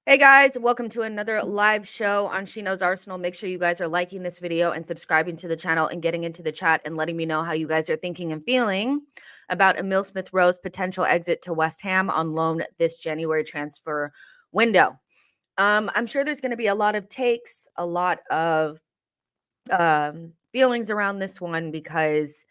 Hey guys, welcome to another live show on She Knows Arsenal. Make sure you guys are liking this video and subscribing to the channel and getting into the chat and letting me know how you guys are thinking and feeling about Emile Smith-Rowe's potential exit to West Ham on loan this January transfer window. I'm sure there's going to be a lot of takes, a lot of feelings around this one because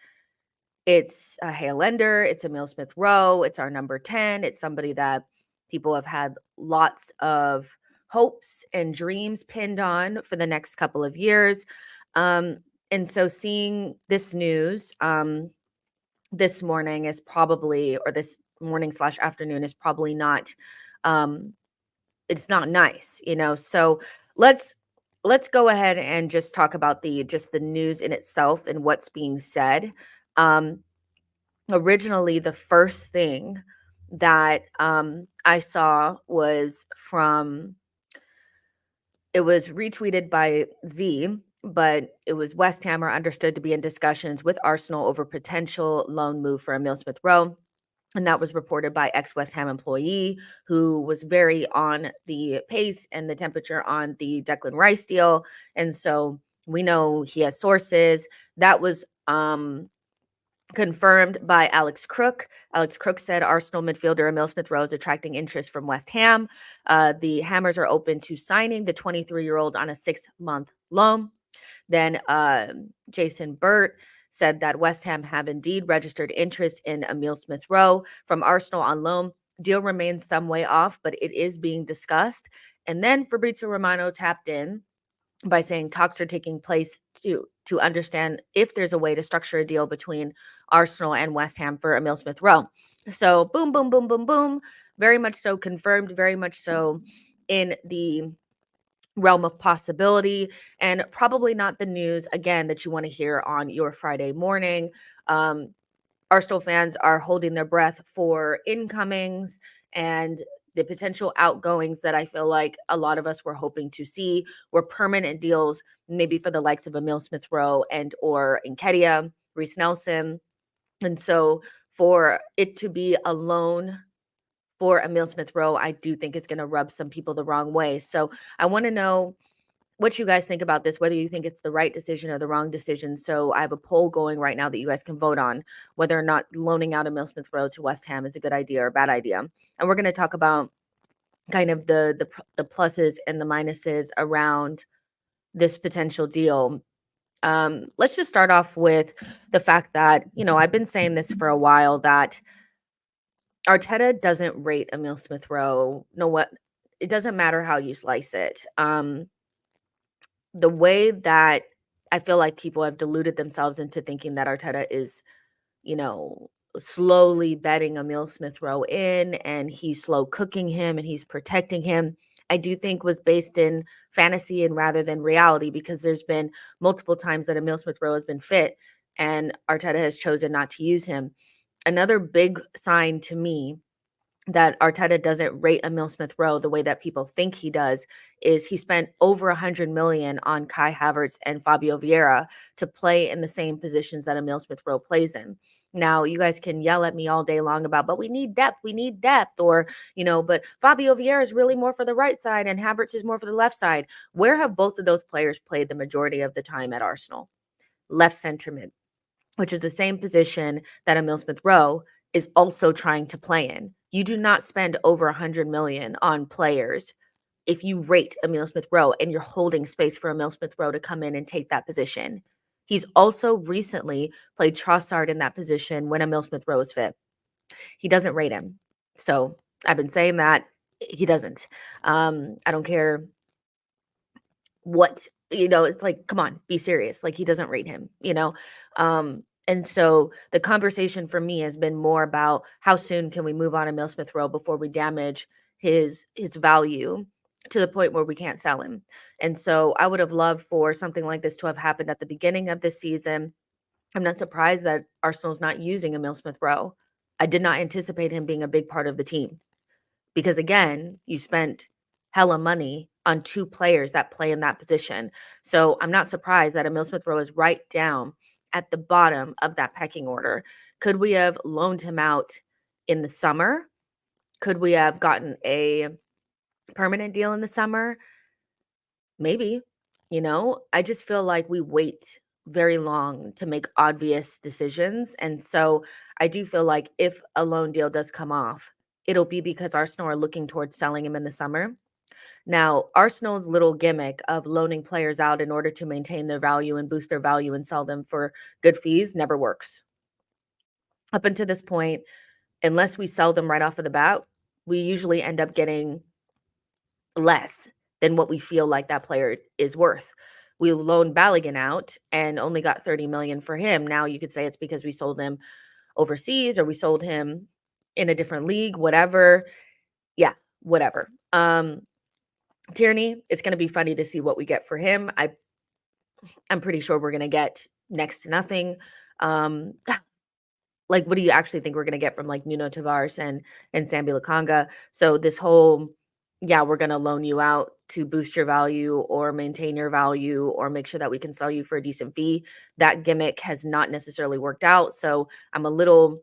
it's a Hale Ender, it's Emile Smith-Rowe, it's our number 10, it's somebody that people have had lots of hopes and dreams pinned on for the next couple of years. And so seeing this news this morning is probably, or this morning / afternoon is probably not, it's not nice, So let's go ahead and just talk about the news in itself and what's being said. Originally, the first thing that I saw was it was retweeted by Z, but it was West Ham are understood to be in discussions with Arsenal over potential loan move for Emile Smith-Rowe. And that was reported by ex-West Ham employee who was very on the pace and the temperature on the Declan Rice deal. And so we know he has sources. That was confirmed by Alex Crook. Alex Crook said Arsenal midfielder Emile Smith-Rowe is attracting interest from West Ham. The Hammers are open to signing the 23-year-old on a 6-month loan. Then Jason Burt said that West Ham have indeed registered interest in Emile Smith-Rowe from Arsenal on loan. Deal remains some way off, but it is being discussed. And then Fabrizio Romano tapped in by saying talks are taking place to understand if there's a way to structure a deal between Arsenal and West Ham for Emile Smith-Rowe. So boom, boom, boom, boom, boom. Very much so confirmed, very much so in the realm of possibility, and probably not the news, again, that you want to hear on your Friday morning. Arsenal fans are holding their breath for incomings and the potential outgoings that I feel like a lot of us were hoping to see were permanent deals, maybe for the likes of Emile Smith-Rowe and or Nketiah, Reece Nelson. And so for it to be a loan for Emile Smith-Rowe, I do think it's going to rub some people the wrong way. So I want to know what you guys think about this, whether you think it's the right decision or the wrong decision. So I have a poll going right now that you guys can vote on whether or not loaning out Emile Smith-Rowe to West Ham is a good idea or a bad idea. And we're going to talk about kind of the pluses and the minuses around this potential deal. Let's just start off with the fact that, I've been saying this for a while, that Arteta doesn't rate Emile Smith-Rowe. It doesn't matter how you slice it. The way that I feel like people have deluded themselves into thinking that Arteta is, slowly betting Emile Smith-Rowe in and he's slow cooking him and he's protecting him, I do think was based in fantasy and rather than reality, because there's been multiple times that Emile Smith-Rowe has been fit and Arteta has chosen not to use him. Another big sign to me that Arteta doesn't rate Emile Smith-Rowe the way that people think he does is he spent over 100 million on Kai Havertz and Fabio Vieira to play in the same positions that Emile Smith-Rowe plays in. Now, you guys can yell at me all day long about, but we need depth, or, but Fabio Vieira is really more for the right side and Havertz is more for the left side. Where have both of those players played the majority of the time at Arsenal? Left center mid, which is the same position that Emile Smith-Rowe is also trying to play in. You do not spend over 100 million on players if you rate Emile Smith-Rowe and you're holding space for Emile Smith-Rowe to come in and take that position. He's also recently played Trossard in that position when Emile Smith-Rowe is fit. He doesn't rate him. So I've been saying that he doesn't. I don't care what, it's like, come on, be serious. Like, he doesn't rate him, And so the conversation for me has been more about how soon can we move on Emile Smith-Rowe before we damage his value to the point where we can't sell him. And so I would have loved for something like this to have happened at the beginning of this season. I'm not surprised that Arsenal's not using Emile Smith-Rowe. I did not anticipate him being a big part of the team because, again, you spent hella money on 2 players that play in that position. So I'm not surprised that Emile Smith-Rowe is right down at the bottom of that pecking order. Could we have loaned him out in the summer? Could we have gotten a permanent deal in the summer? Maybe. I just feel like we wait very long to make obvious decisions. And so I do feel like if a loan deal does come off, it'll be because Arsenal are looking towards selling him in the summer. Now, Arsenal's little gimmick of loaning players out in order to maintain their value and boost their value and sell them for good fees never works. Up until this point, unless we sell them right off of the bat, we usually end up getting less than what we feel like that player is worth. We loaned Balogun out and only got 30 million for him. Now you could say it's because we sold him overseas or we sold him in a different league, whatever. Yeah, whatever. Tierney, it's going to be funny to see what we get for him. I'm pretty sure we're going to get next to nothing. Um, like, what do you actually think we're going to get from like Nuno Tavares and Sambi Lakanga? So this whole, yeah, we're going to loan you out to boost your value or maintain your value or make sure that we can sell you for a decent fee. That gimmick has not necessarily worked out. So I'm a little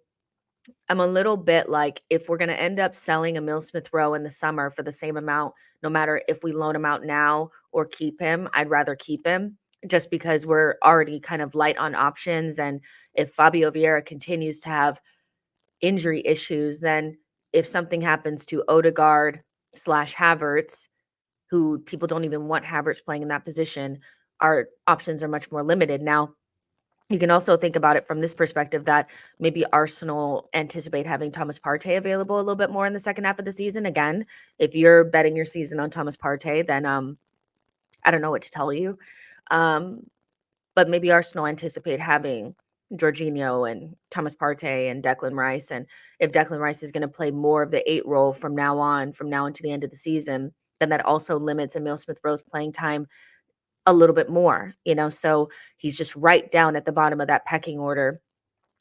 bit like, if we're going to end up selling Emile Smith Rowe in the summer for the same amount, no matter if we loan him out now or keep him, I'd rather keep him just because we're already kind of light on options. And if Fabio Vieira continues to have injury issues, then if something happens to Odegaard slash Havertz, who people don't even want Havertz playing in that position, our options are much more limited. Now, you can also think about it from this perspective that maybe Arsenal anticipate having Thomas Partey available a little bit more in the second half of the season. Again, if you're betting your season on Thomas Partey, then I don't know what to tell you. But maybe Arsenal anticipate having Jorginho and Thomas Partey and Declan Rice. And if Declan Rice is going to play more of the 8 role from now on to the end of the season, then that also limits Emile Smith Rowe's playing time a little bit more, so he's just right down at the bottom of that pecking order.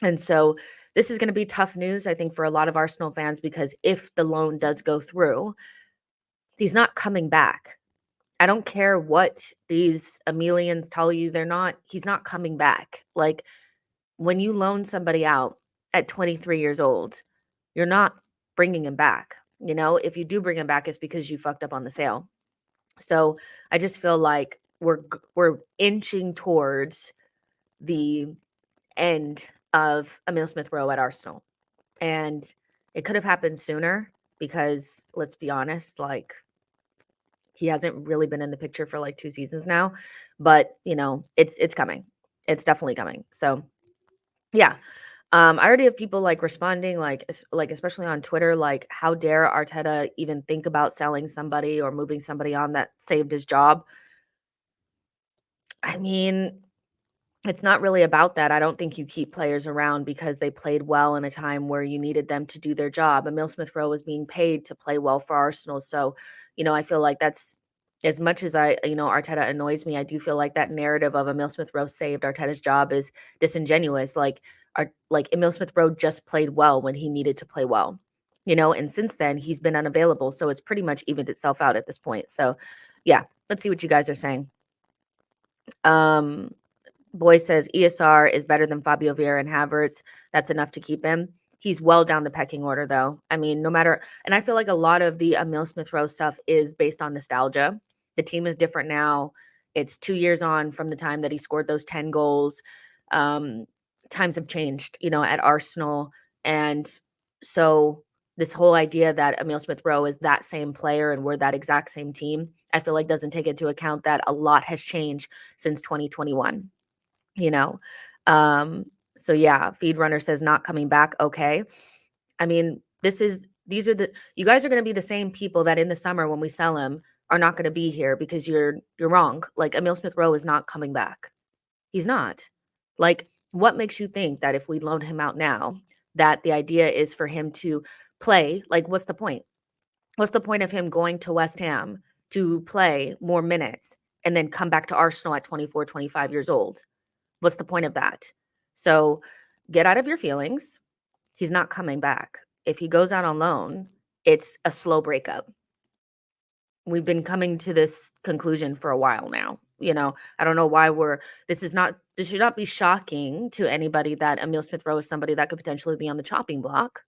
And so this is going to be tough news, I think, for a lot of Arsenal fans, because if the loan does go through, he's not coming back. I don't care what these Emilians tell you, he's not coming back. Like, when you loan somebody out at 23 years old, you're not bringing him back. If you do bring him back, it's because you fucked up on the sale. So I just feel like we're inching towards the end of Emile Smith Rowe at Arsenal. And it could have happened sooner because, let's be honest, like, he hasn't really been in the picture for like 2 seasons now, but it's coming. It's definitely coming. So yeah. I already have people like responding, like especially on Twitter, like, how dare Arteta even think about selling somebody or moving somebody on that saved his job? I mean, it's not really about that. I don't think you keep players around because they played well in a time where you needed them to do their job. Emile Smith Rowe was being paid to play well for Arsenal. So, I feel like that's, as much as Arteta annoys me, I do feel like that narrative of Emile Smith Rowe saved Arteta's job is disingenuous. Like Emile Smith Rowe just played well when he needed to play well, and since then he's been unavailable. So it's pretty much evened itself out at this point. So yeah, let's see what you guys are saying. Boy says ESR is better than Fabio Vieira and Havertz. That's enough to keep him. He's well down the pecking order, though. I mean, no matter, and I feel like a lot of the Emile Smith Rowe stuff is based on nostalgia. The team is different now. It's 2 years on from the time that he scored those 10 goals. Times have changed, at Arsenal. And so this whole idea that Emile Smith Rowe is that same player and we're that exact same team, I feel like doesn't take into account that a lot has changed since 2021. you know so yeah, Feed Runner says not coming back. Okay, I mean, you guys are going to be the same people that in the summer when we sell him are not going to be here because you're wrong. Like, Emile Smith Rowe is not coming back. He's not. Like, what makes you think that if we loan him out now, that the idea is for him to play? Like, what's the point? What's the point of him going to West Ham to play more minutes and then come back to Arsenal at 24, 25 years old? What's the point of that? So get out of your feelings. He's not coming back. If he goes out on loan, it's a slow breakup. We've been coming to this conclusion for a while now. I don't know why this should not be shocking to anybody that Emile Smith Rowe is somebody that could potentially be on the chopping block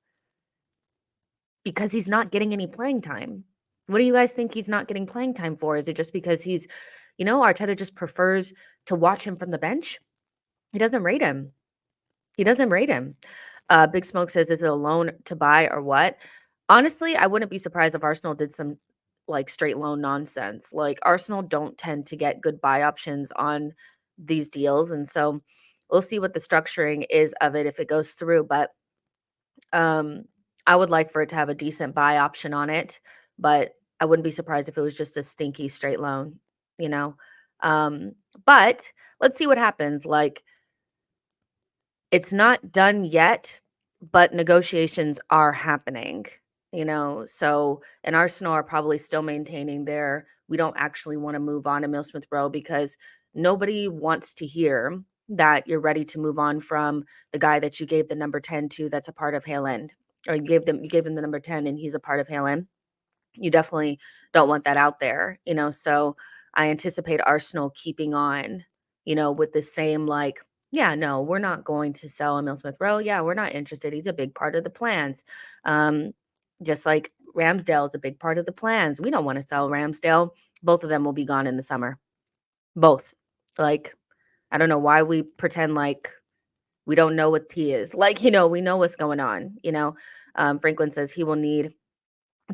because he's not getting any playing time. What do you guys think he's not getting playing time for? Is it just because he's, Arteta just prefers to watch him from the bench? He doesn't rate him. He doesn't rate him. Big Smoke says, "Is it a loan to buy or what?" Honestly, I wouldn't be surprised if Arsenal did some like straight loan nonsense. Like Arsenal don't tend to get good buy options on these deals, and so we'll see what the structuring is of it if it goes through. But um, I would like for it to have a decent buy option on it, but I wouldn't be surprised if it was just a stinky straight loan, you know. Um, but let's see what happens. Like it's not done yet, but negotiations are happening, So, and Arsenal are probably still maintaining their we don't actually want to move on to Mill Smith Rowe because nobody wants to hear that you're ready to move on from the guy that you gave the number 10 to that's a part of Hale End. Or you gave him the number 10 and he's a part of Hale End. You definitely don't want that out there, So I anticipate Arsenal keeping on, with the same like, yeah, no, we're not going to sell Emil Smith Rowe. Yeah, we're not interested. He's a big part of the plans. Um, just like Ramsdale is a big part of the plans. We don't want to sell Ramsdale. Both of them will be gone in the summer. Both. Like, I don't know why we pretend like we don't know what he is. Like, we know what's going on. Franklin says he will need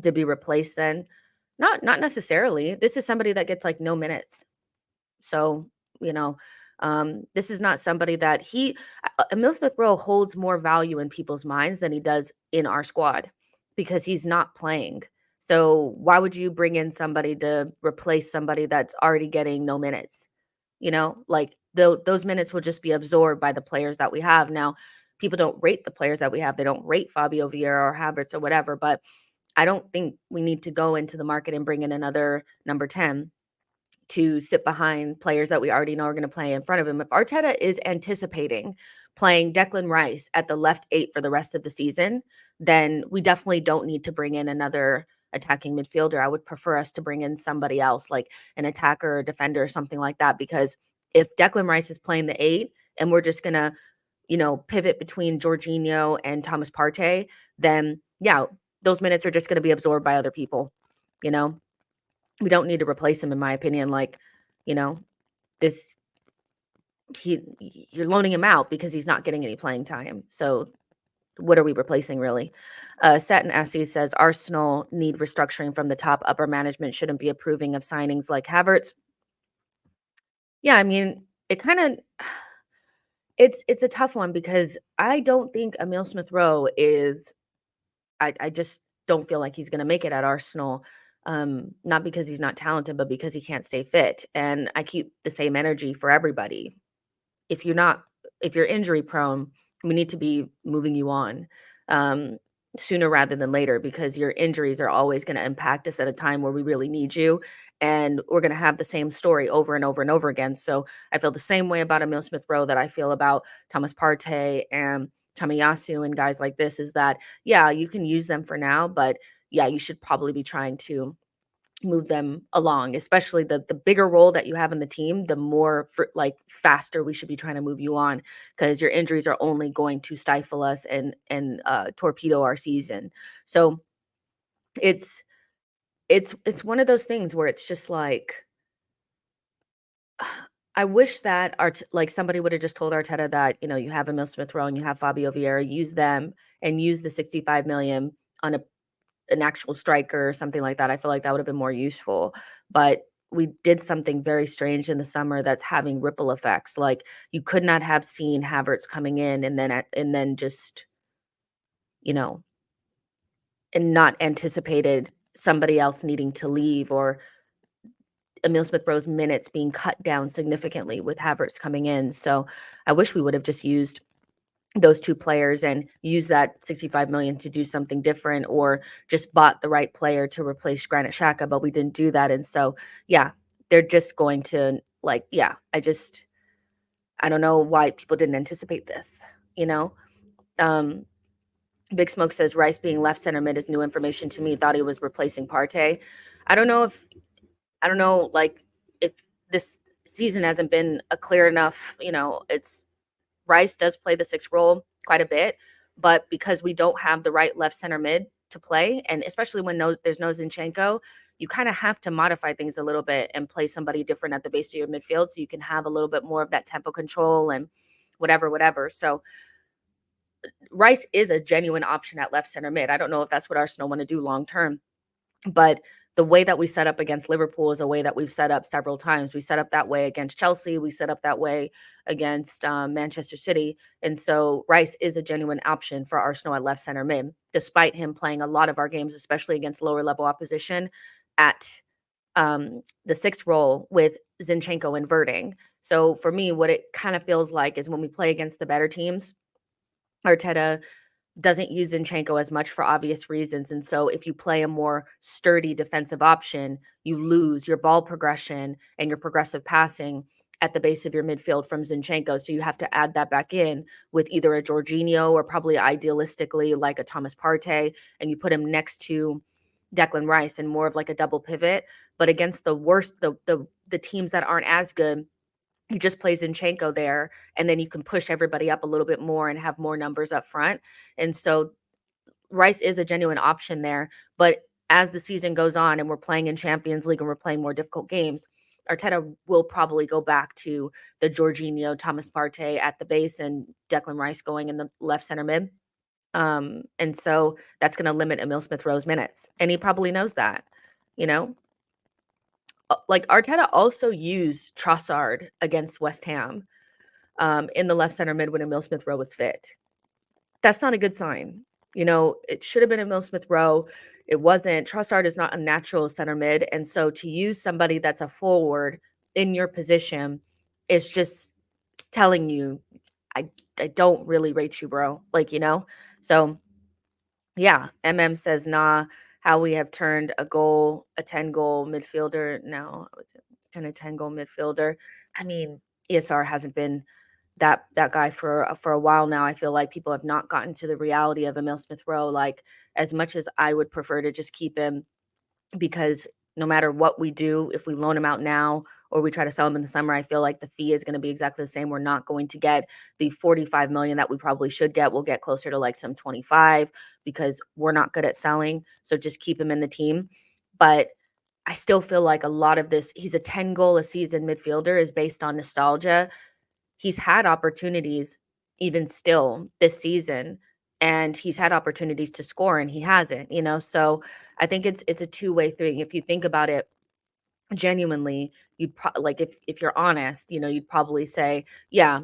to be replaced then. Not necessarily. This is somebody that gets like no minutes. So, you know, this is not somebody that Emil Smith Rowe holds more value in people's minds than he does in our squad because he's not playing. So why would you bring in somebody to replace somebody that's already getting no minutes? Like those minutes will just be absorbed by the players that we have. Now, people don't rate the players that we have. They don't rate Fabio Vieira or Havertz or whatever, but I don't think we need to go into the market and bring in another number 10 to sit behind players that we already know are going to play in front of him. If Arteta is anticipating playing Declan Rice at the left 8 for the rest of the season, then we definitely don't need to bring in another attacking midfielder. I would prefer us to bring in somebody else like an attacker or defender or something like that because if Declan Rice is playing the 8 and we're just going to, pivot between Jorginho and Thomas Partey, then yeah, those minutes are just going to be absorbed by other people, you know? We don't need to replace him, in my opinion. Like, you know, this you're loaning him out because he's not getting any playing time. So what are we replacing really? Satin Essie says Arsenal need restructuring from the top. Upper management shouldn't be approving of signings like Havertz. Yeah, I mean, it kind of it's a tough one because I don't think Emil Smith Rowe is I just don't feel like he's gonna make it at Arsenal, not because he's not talented, but because he can't stay fit, and I keep the same energy for everybody. If you're not if you're injury prone, we need to be moving you on, um, sooner rather than later because your injuries are always gonna impact us at a time where we really need you, and we're gonna have the same story over and over and over again, so I feel the same way about Emil Smith Rowe that I feel about Thomas Partey and Tamayasu and guys like this is that, yeah, you can use them for now, but yeah, you should probably be trying to move them along, especially the bigger role that you have in the team, the more like faster we should be trying to move you on because your injuries are only going to stifle us and torpedo our season. So it's it's one of those things where it's just like I wish that like somebody would have just told Arteta that, you have Emil Smith Rowe and you have Fabio Vieira, use them and use the 65 million on an actual striker or something like that. I feel like that would have been more useful. But we did something very strange in the summer that's having ripple effects. Like you could not have seen Havertz coming in and then just, you know, and not anticipated somebody else needing to leave or Emil Smith Rowe's minutes being cut down significantly with Havertz coming in. So I wish we would have just used those two players and use that 65 million to do something different or just bought the right player to replace Granit Xhaka, but we didn't do that. And so, yeah, they're just going to like, yeah, I don't know why people didn't anticipate this, you know? Um, Big Smoke says Rice being left center mid is new information to me. Thought he was replacing Partey. I don't know if I don't know like if this season hasn't been a clear enough, it's Rice does play the 6 role quite a bit, but because we don't have the right left center mid to play. And especially when there's no Zinchenko, you kind of have to modify things a little bit and play somebody different at the base of your midfield so you can have a little bit more of that tempo control and whatever. So Rice is a genuine option at left center mid. I don't know if that's what Arsenal want to do long term, but the way that we set up against Liverpool is a way that we've set up several times. We set up that way against Chelsea. We set up that way against Manchester City. And so Rice is a genuine option for Arsenal at left center mid, despite him playing a lot of our games, especially against lower level opposition at the sixth role with Zinchenko inverting. So for me, what it kind of feels like is when we play against the better teams, Arteta doesn't use Zinchenko as much for obvious reasons. And so if you play a more sturdy defensive option, you lose your ball progression and your progressive passing at the base of your midfield from Zinchenko. So you have to add that back in with either a Jorginho or probably idealistically like a Thomas Partey, and you put him next to Declan Rice and more of like a double pivot. But against the worst, the teams that aren't as good, you just play Zinchenko there, and then you can push everybody up a little bit more and have more numbers up front. And so Rice is a genuine option there. But as the season goes on and we're playing in Champions League and we're playing more difficult games, Arteta will probably go back to the Jorginho, Thomas Partey at the base and Declan Rice going in the left center mid. And so that's going to limit Emil Smith-Rowe's minutes. And he probably knows that, you know? Like Arteta also used Trossard against West Ham in the left center mid when Emil Smith-Rowe was fit. That's not a good sign. You know, it should have been Emil Smith-Rowe. It wasn't. Trossard is not a natural center mid. And so to use somebody that's a forward in your position is just telling you, I don't really rate you, bro. Like, you know? So yeah, MM says, nah, how we have turned a 10-goal midfielder. No, and a 10-goal midfielder. I mean, ESR hasn't been that guy for a while now. I feel like people have not gotten to the reality of Emil Smith-Rowe. Like, as much as I would prefer to just keep him, because no matter what we do, if we loan him out now or we try to sell him in the summer, I feel like the fee is going to be exactly the same. We're not going to get the 45 million that we probably should get. We'll get closer to like some 25 because we're not good at selling. So just keep him in the team. But I still feel like a lot of this, he's a 10-goal a season midfielder, is based on nostalgia. He's had opportunities even still this season, and he's had opportunities to score and he hasn't, you know? So I think it's a two-way thing. If you think about it genuinely, you'd like if you're honest, you know, you'd probably say, yeah,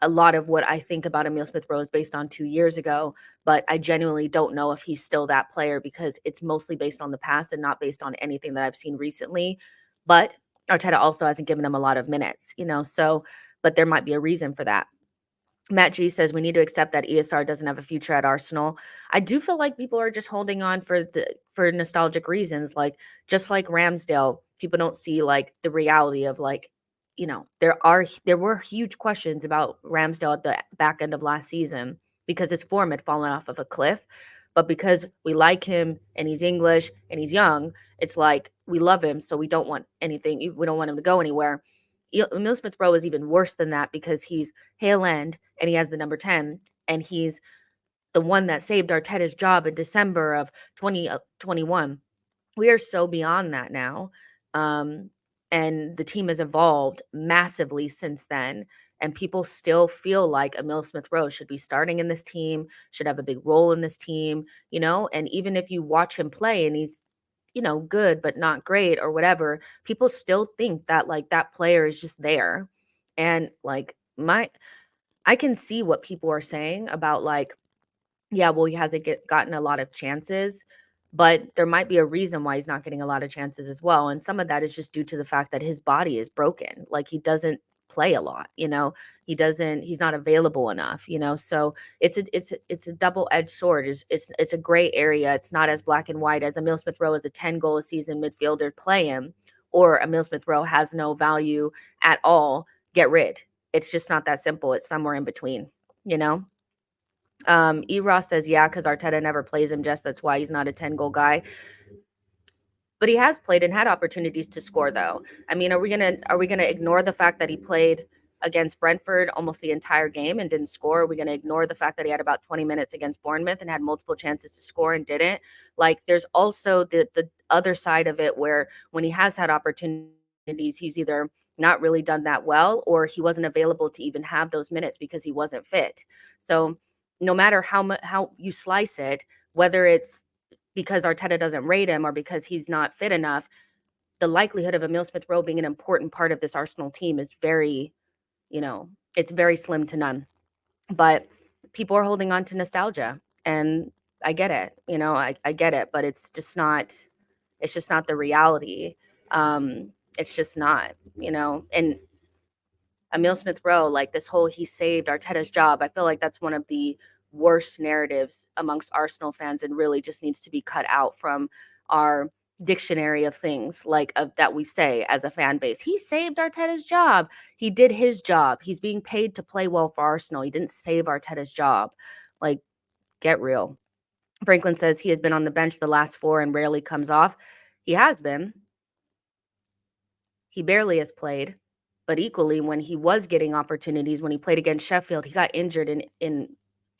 a lot of what I think about Emil Smith-Rowe is based on 2 years ago, but I genuinely don't know if he's still that player because it's mostly based on the past and not based on anything that I've seen recently. But Arteta also hasn't given him a lot of minutes, you know, so but there might be a reason for that. Matt G says we need to accept that ESR doesn't have a future at Arsenal. I do feel like people are just holding on for nostalgic reasons, like just like Ramsdale. People don't see like the reality of like, you know, there were huge questions about Ramsdale at the back end of last season because his form had fallen off of a cliff. But because we like him and he's English and he's young, it's like we love him, so we don't want anything. We don't want him to go anywhere. Emil Smith-Rowe is even worse than that because he's Hale End and he has the number 10, and he's the one that saved Arteta's job in December of 2021. We are so beyond that now. And the team has evolved massively since then. And people still feel like Emil Smith-Rowe should be starting in this team, should have a big role in this team, you know? And even if you watch him play and he's, you know, good, but not great or whatever, people still think that like that player is just there. And like I can see what people are saying about like, yeah, well, he hasn't gotten a lot of chances, but there might be a reason why he's not getting a lot of chances as well. And some of that is just due to the fact that his body is broken. Like he doesn't play a lot, you know, he's not available enough, you know. So it's a double-edged sword. It's a gray area. It's not as black and white as Emil Smith-Rowe is a 10-goal a season midfielder, play him, or Emil Smith-Rowe has no value at all, get rid. It's just not that simple. It's somewhere in between, you know. Ross says, yeah, because Arteta never plays him, Jess. That's why he's not a 10-goal guy. But he has played and had opportunities to score, though. I mean, are we gonna ignore the fact that he played against Brentford almost the entire game and didn't score? Are we going to ignore the fact that he had about 20 minutes against Bournemouth and had multiple chances to score and didn't? Like, there's also the other side of it where when he has had opportunities, he's either not really done that well or he wasn't available to even have those minutes because he wasn't fit. So no matter how you slice it, whether it's because Arteta doesn't rate him or because he's not fit enough, the likelihood of Emile Smith Rowe being an important part of this Arsenal team is very, it's very slim to none. But people are holding on to nostalgia, and I get it. I get it, but it's just not the reality. It's just not, and Emile Smith Rowe, like this whole he saved Arteta's job, I feel like that's one of the worst narratives amongst Arsenal fans and really just needs to be cut out from our dictionary of things like of that we say as a fan base. He saved Arteta's job. He did his job. He's being paid to play well for Arsenal. He didn't save Arteta's job. Like, get real. Franklin says he has been on the bench the last four and rarely comes off. He has been. He barely has played. But equally, when he was getting opportunities, when he played against Sheffield, he got injured in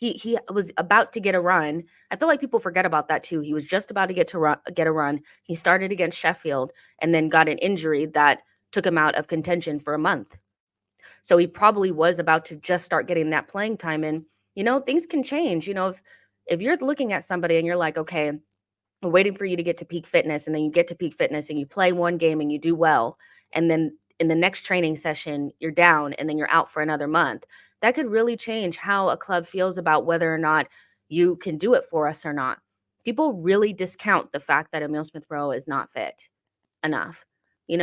he was about to get a run. I feel like people forget about that too. He was just about to get a run. He started against Sheffield and then got an injury that took him out of contention for a month. So he probably was about to just start getting that playing time. And things can change. If you're looking at somebody and you're like, okay, we're waiting for you to get to peak fitness, and then you get to peak fitness and you play one game and you do well, and then in the next training session you're down and then you're out for another month, that could really change how a club feels about whether or not you can do it for us or not. People really discount the fact that Emile Smith Rowe is not fit enough.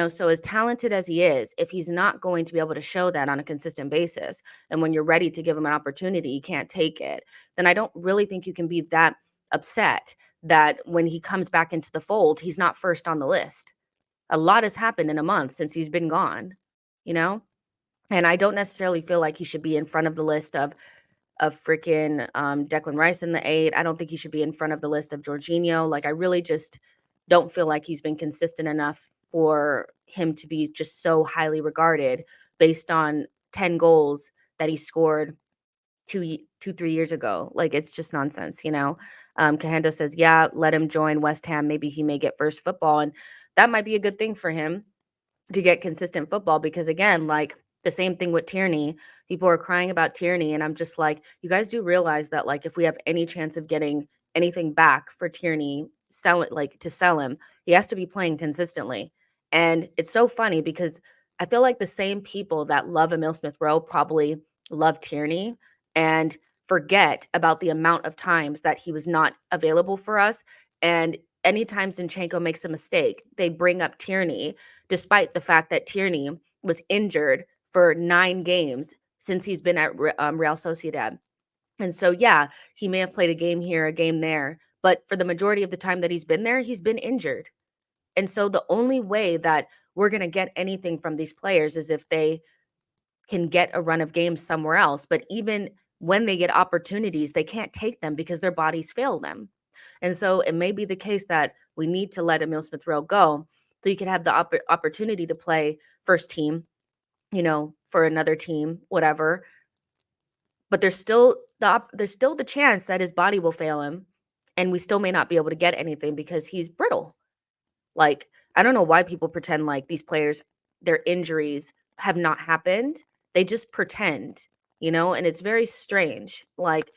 So as talented as he is, if he's not going to be able to show that on a consistent basis, and when you're ready to give him an opportunity, he can't take it, then I don't really think you can be that upset that when he comes back into the fold, he's not first on the list. A lot has happened in a month since he's been gone, you know? And I don't necessarily feel like he should be in front of the list of freaking Declan Rice in the 8. I don't think he should be in front of the list of Jorginho. Like, I really just don't feel like he's been consistent enough for him to be just so highly regarded based on 10 goals that he scored 3 years ago. Like, it's just nonsense. Kahendo says, yeah, let him join West Ham. Maybe he may get first football. And that might be a good thing for him to get consistent football because, again, like the same thing with Tierney. People are crying about Tierney, and I'm just like, you guys do realize that, like, if we have any chance of getting anything back for Tierney, to sell him, he has to be playing consistently. And it's so funny because I feel like the same people that love Emile Smith Rowe probably love Tierney and forget about the amount of times that he was not available for us. And anytime Zinchenko makes a mistake, they bring up Tierney, despite the fact that Tierney was injured for 9 games since he's been at Real Sociedad. And so, yeah, he may have played a game here, a game there, but for the majority of the time that he's been there, he's been injured. And so the only way that we're going to get anything from these players is if they can get a run of games somewhere else. But even when they get opportunities, they can't take them because their bodies fail them. And so it may be the case that we need to let Emile Smith Rowe go so you can have the opportunity to play first team, for another team, whatever. But there's still the chance that his body will fail him, and we still may not be able to get anything because he's brittle. Like, I don't know why people pretend like these players, their injuries have not happened. They just pretend, and it's very strange. Like,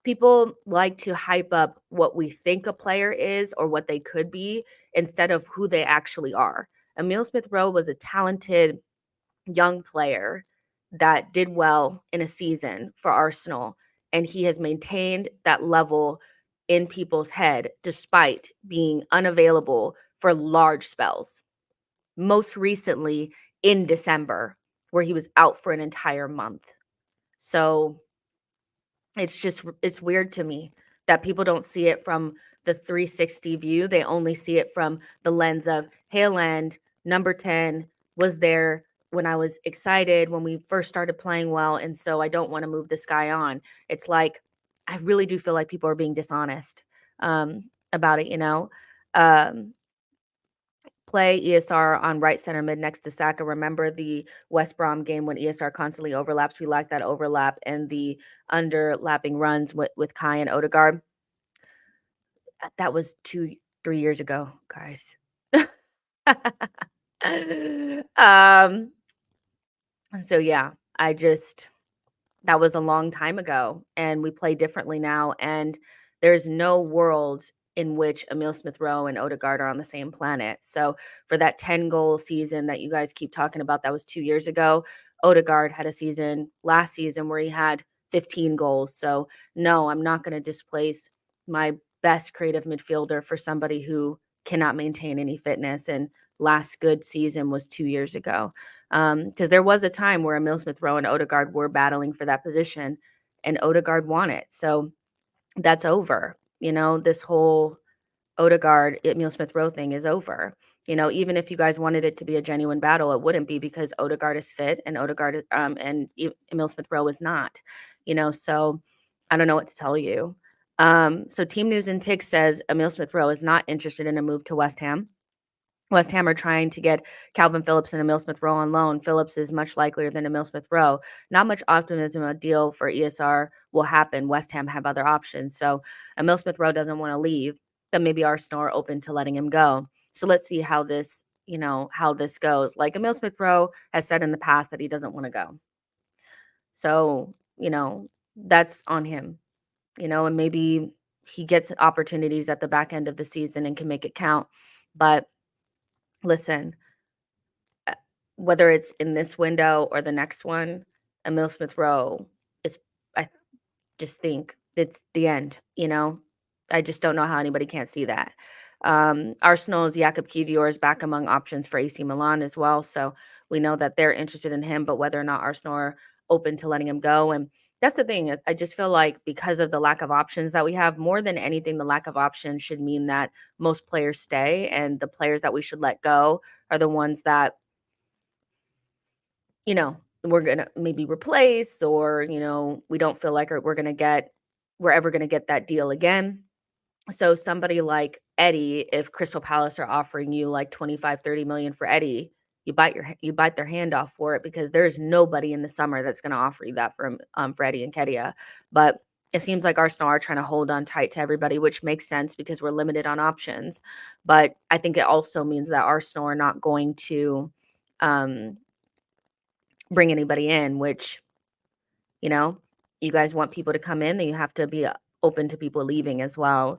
people like to hype up what we think a player is or what they could be instead of who they actually are. Emile Smith Rowe was a talented young player that did well in a season for Arsenal, and he has maintained that level in people's head despite being unavailable for large spells. Most recently in December, where he was out for an entire month. So it's weird to me that people don't see it from the 360 view. They only see it from the lens of Haaland, number 10, was there when I was excited when we first started playing well, and so I don't want to move this guy on. It's like, I really do feel like people are being dishonest about it. Um, play ESR on right center mid next to Saka. Remember the West Brom game when ESR constantly overlaps? We lack that overlap and the underlapping runs with Kai and Odegaard. That was 2-3 years ago, guys. um, so yeah, that was a long time ago, and we play differently now, and there's no world in which Emile Smith Rowe and Odegaard are on the same planet. So for that 10-goal season that you guys keep talking about, that was 2 years ago. Odegaard had a season last season where he had 15 goals. So no, I'm not going to displace my best creative midfielder for somebody who cannot maintain any fitness. And last good season was 2 years ago. Because there was a time where Emile Smith Rowe and Odegaard were battling for that position, and Odegaard won it. So that's over. This whole Odegaard, Emile Smith Rowe thing is over. Even if you guys wanted it to be a genuine battle, it wouldn't be because Odegaard is fit and Emile Smith Rowe is not. So I don't know what to tell you. So Team News and Tick says Emile Smith Rowe is not interested in a move to West Ham. West Ham are trying to get Calvin Phillips and Emile Smith Rowe on loan. Phillips is much likelier than Emile Smith Rowe. Not much optimism a deal for ESR will happen. West Ham have other options. So Emile Smith Rowe doesn't want to leave, but maybe Arsenal are open to letting him go. So let's see how this goes. Like Emile Smith Rowe has said in the past that he doesn't want to go. So, that's on him, and maybe he gets opportunities at the back end of the season and can make it count. But listen, whether it's in this window or the next one, Emile Smith Rowe I just think it's the end, I just don't know how anybody can't see that. Arsenal's Jakub Kiwior is back among options for AC Milan as well. So we know that they're interested in him, but whether or not Arsenal are open to letting him go. And that's the thing. I just feel like because of the lack of options that we have, more than anything, the lack of options should mean that most players stay, and the players that we should let go are the ones that we're going to maybe replace, or, we don't feel like we're ever going to get that deal again. So somebody like Eddie, if Crystal Palace are offering you like 25-30 million for Eddie, you bite their hand off for it, because there's nobody in the summer that's going to offer you that for Eddie and Nketiah. But it seems like Arsenal are trying to hold on tight to everybody, which makes sense because we're limited on options. But I think it also means that Arsenal are not going to bring anybody in, which, you guys want people to come in, then you have to be open to people leaving as well.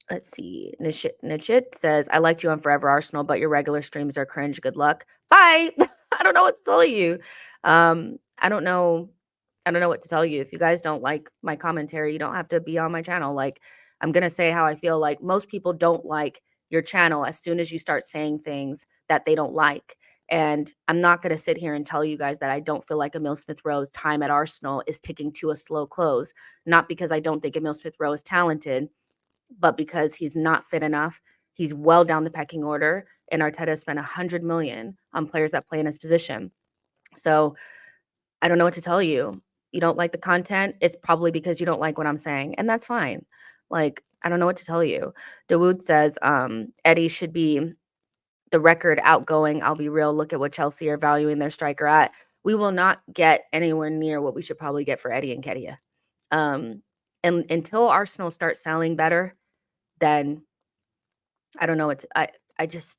Let's see. Nishit says, I liked you on Forever Arsenal, but your regular streams are cringe. Good luck. Bye. I don't know what to tell you. I don't know what to tell you. If you guys don't like my commentary, you don't have to be on my channel. Like, I'm going to say how I feel. Like, most people don't like your channel as soon as you start saying things that they don't like. And I'm not going to sit here and tell you guys that I don't feel like Emile Smith Rowe's time at Arsenal is ticking to a slow close. Not because I don't think Emile Smith Rowe is talented, but because he's not fit enough. He's well down the pecking order, and Arteta spent 100 million on players that play in his position. So I don't know what to tell you. You don't like the content, it's probably because you don't like what I'm saying, and that's fine. Like, I don't know what to tell you. Dawood says, Eddie should be the record outgoing. I'll be real. Look at what Chelsea are valuing their striker at. We will not get anywhere near what we should probably get for Eddie and Nketiah. And until Arsenal starts selling better, then I don't know. I just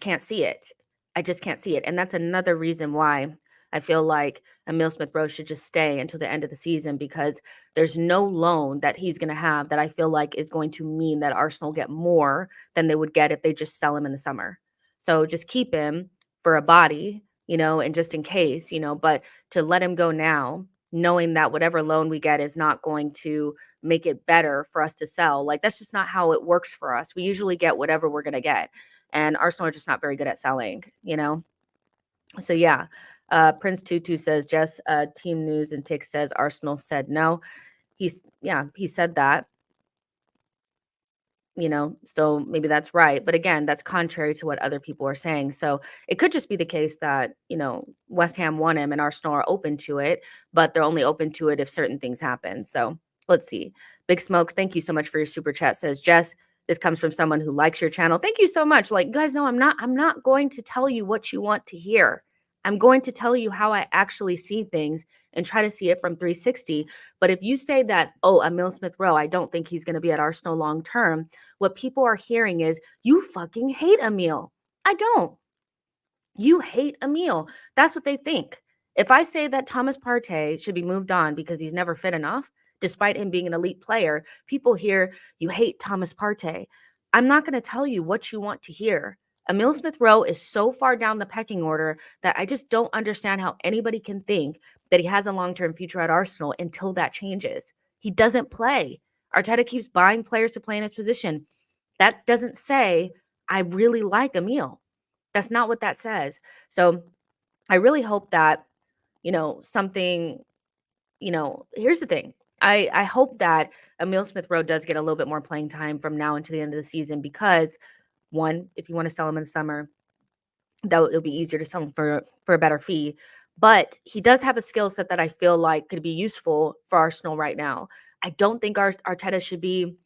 can't see it. I just can't see it. And that's another reason why I feel like Emile Smith Rowe should just stay until the end of the season, because there's no loan that he's going to have that I feel like is going to mean that Arsenal get more than they would get if they just sell him in the summer. So just keep him for a body, and just in case, but to let him go now, knowing that whatever loan we get is not going to make it better for us to sell. Like, that's just not how it works for us. We usually get whatever we're going to get. And Arsenal are just not very good at selling, So yeah, Prince Tutu says, Jess, Team News and Tick says Arsenal said no. He said that, so maybe that's right. But again, that's contrary to what other people are saying. So it could just be the case that, West Ham won him and Arsenal are open to it, but they're only open to it if certain things happen. So let's see. Big Smokes, thank you so much for your super chat. Says, Jess, This comes from someone who likes your channel. Thank you so much. Like, you guys know I'm not going to tell you what you want to hear. I'm going to tell you how I actually see things and try to see it from 360. But if you say that, oh, Emil Smith Rowe, I don't think he's going to be at Arsenal long term, what people are hearing is, you fucking hate Emil. I don't. You hate Emil. That's what they think. If I say that Thomas Partey should be moved on because he's never fit enough, despite him being an elite player, people hear you hate Thomas Partey. I'm not going to tell you what you want to hear. Emil Smith Rowe is so far down the pecking order that I just don't understand how anybody can think that he has a long-term future at Arsenal until that changes. He doesn't play. Arteta keeps buying players to play in his position. That doesn't say I really like Emil. That's not what that says. So I really hope that, something, here's the thing. I hope that Emil Smith Rowe does get a little bit more playing time from now until the end of the season because, one, if you want to sell him in the summer, it'll be easier to sell him for a better fee. But he does have a skill set that I feel like could be useful for Arsenal right now. I don't think Arteta should be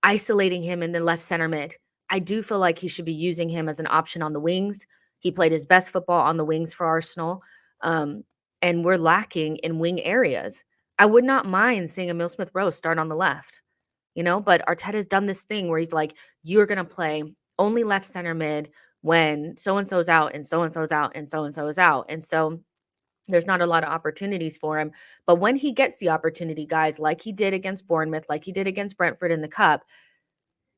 isolating him in the left center mid. I do feel like he should be using him as an option on the wings. He played his best football on the wings for Arsenal. Um, and we're lacking in wing areas. I would not mind seeing Emil Smith Rowe start on the left, but Arteta's done this thing where he's like, you're going to play only left center mid when so-and-so's out and so-and-so's out and so-and-so is out. And so there's not a lot of opportunities for him. But when he gets the opportunity, guys, like he did against Bournemouth, like he did against Brentford in the Cup,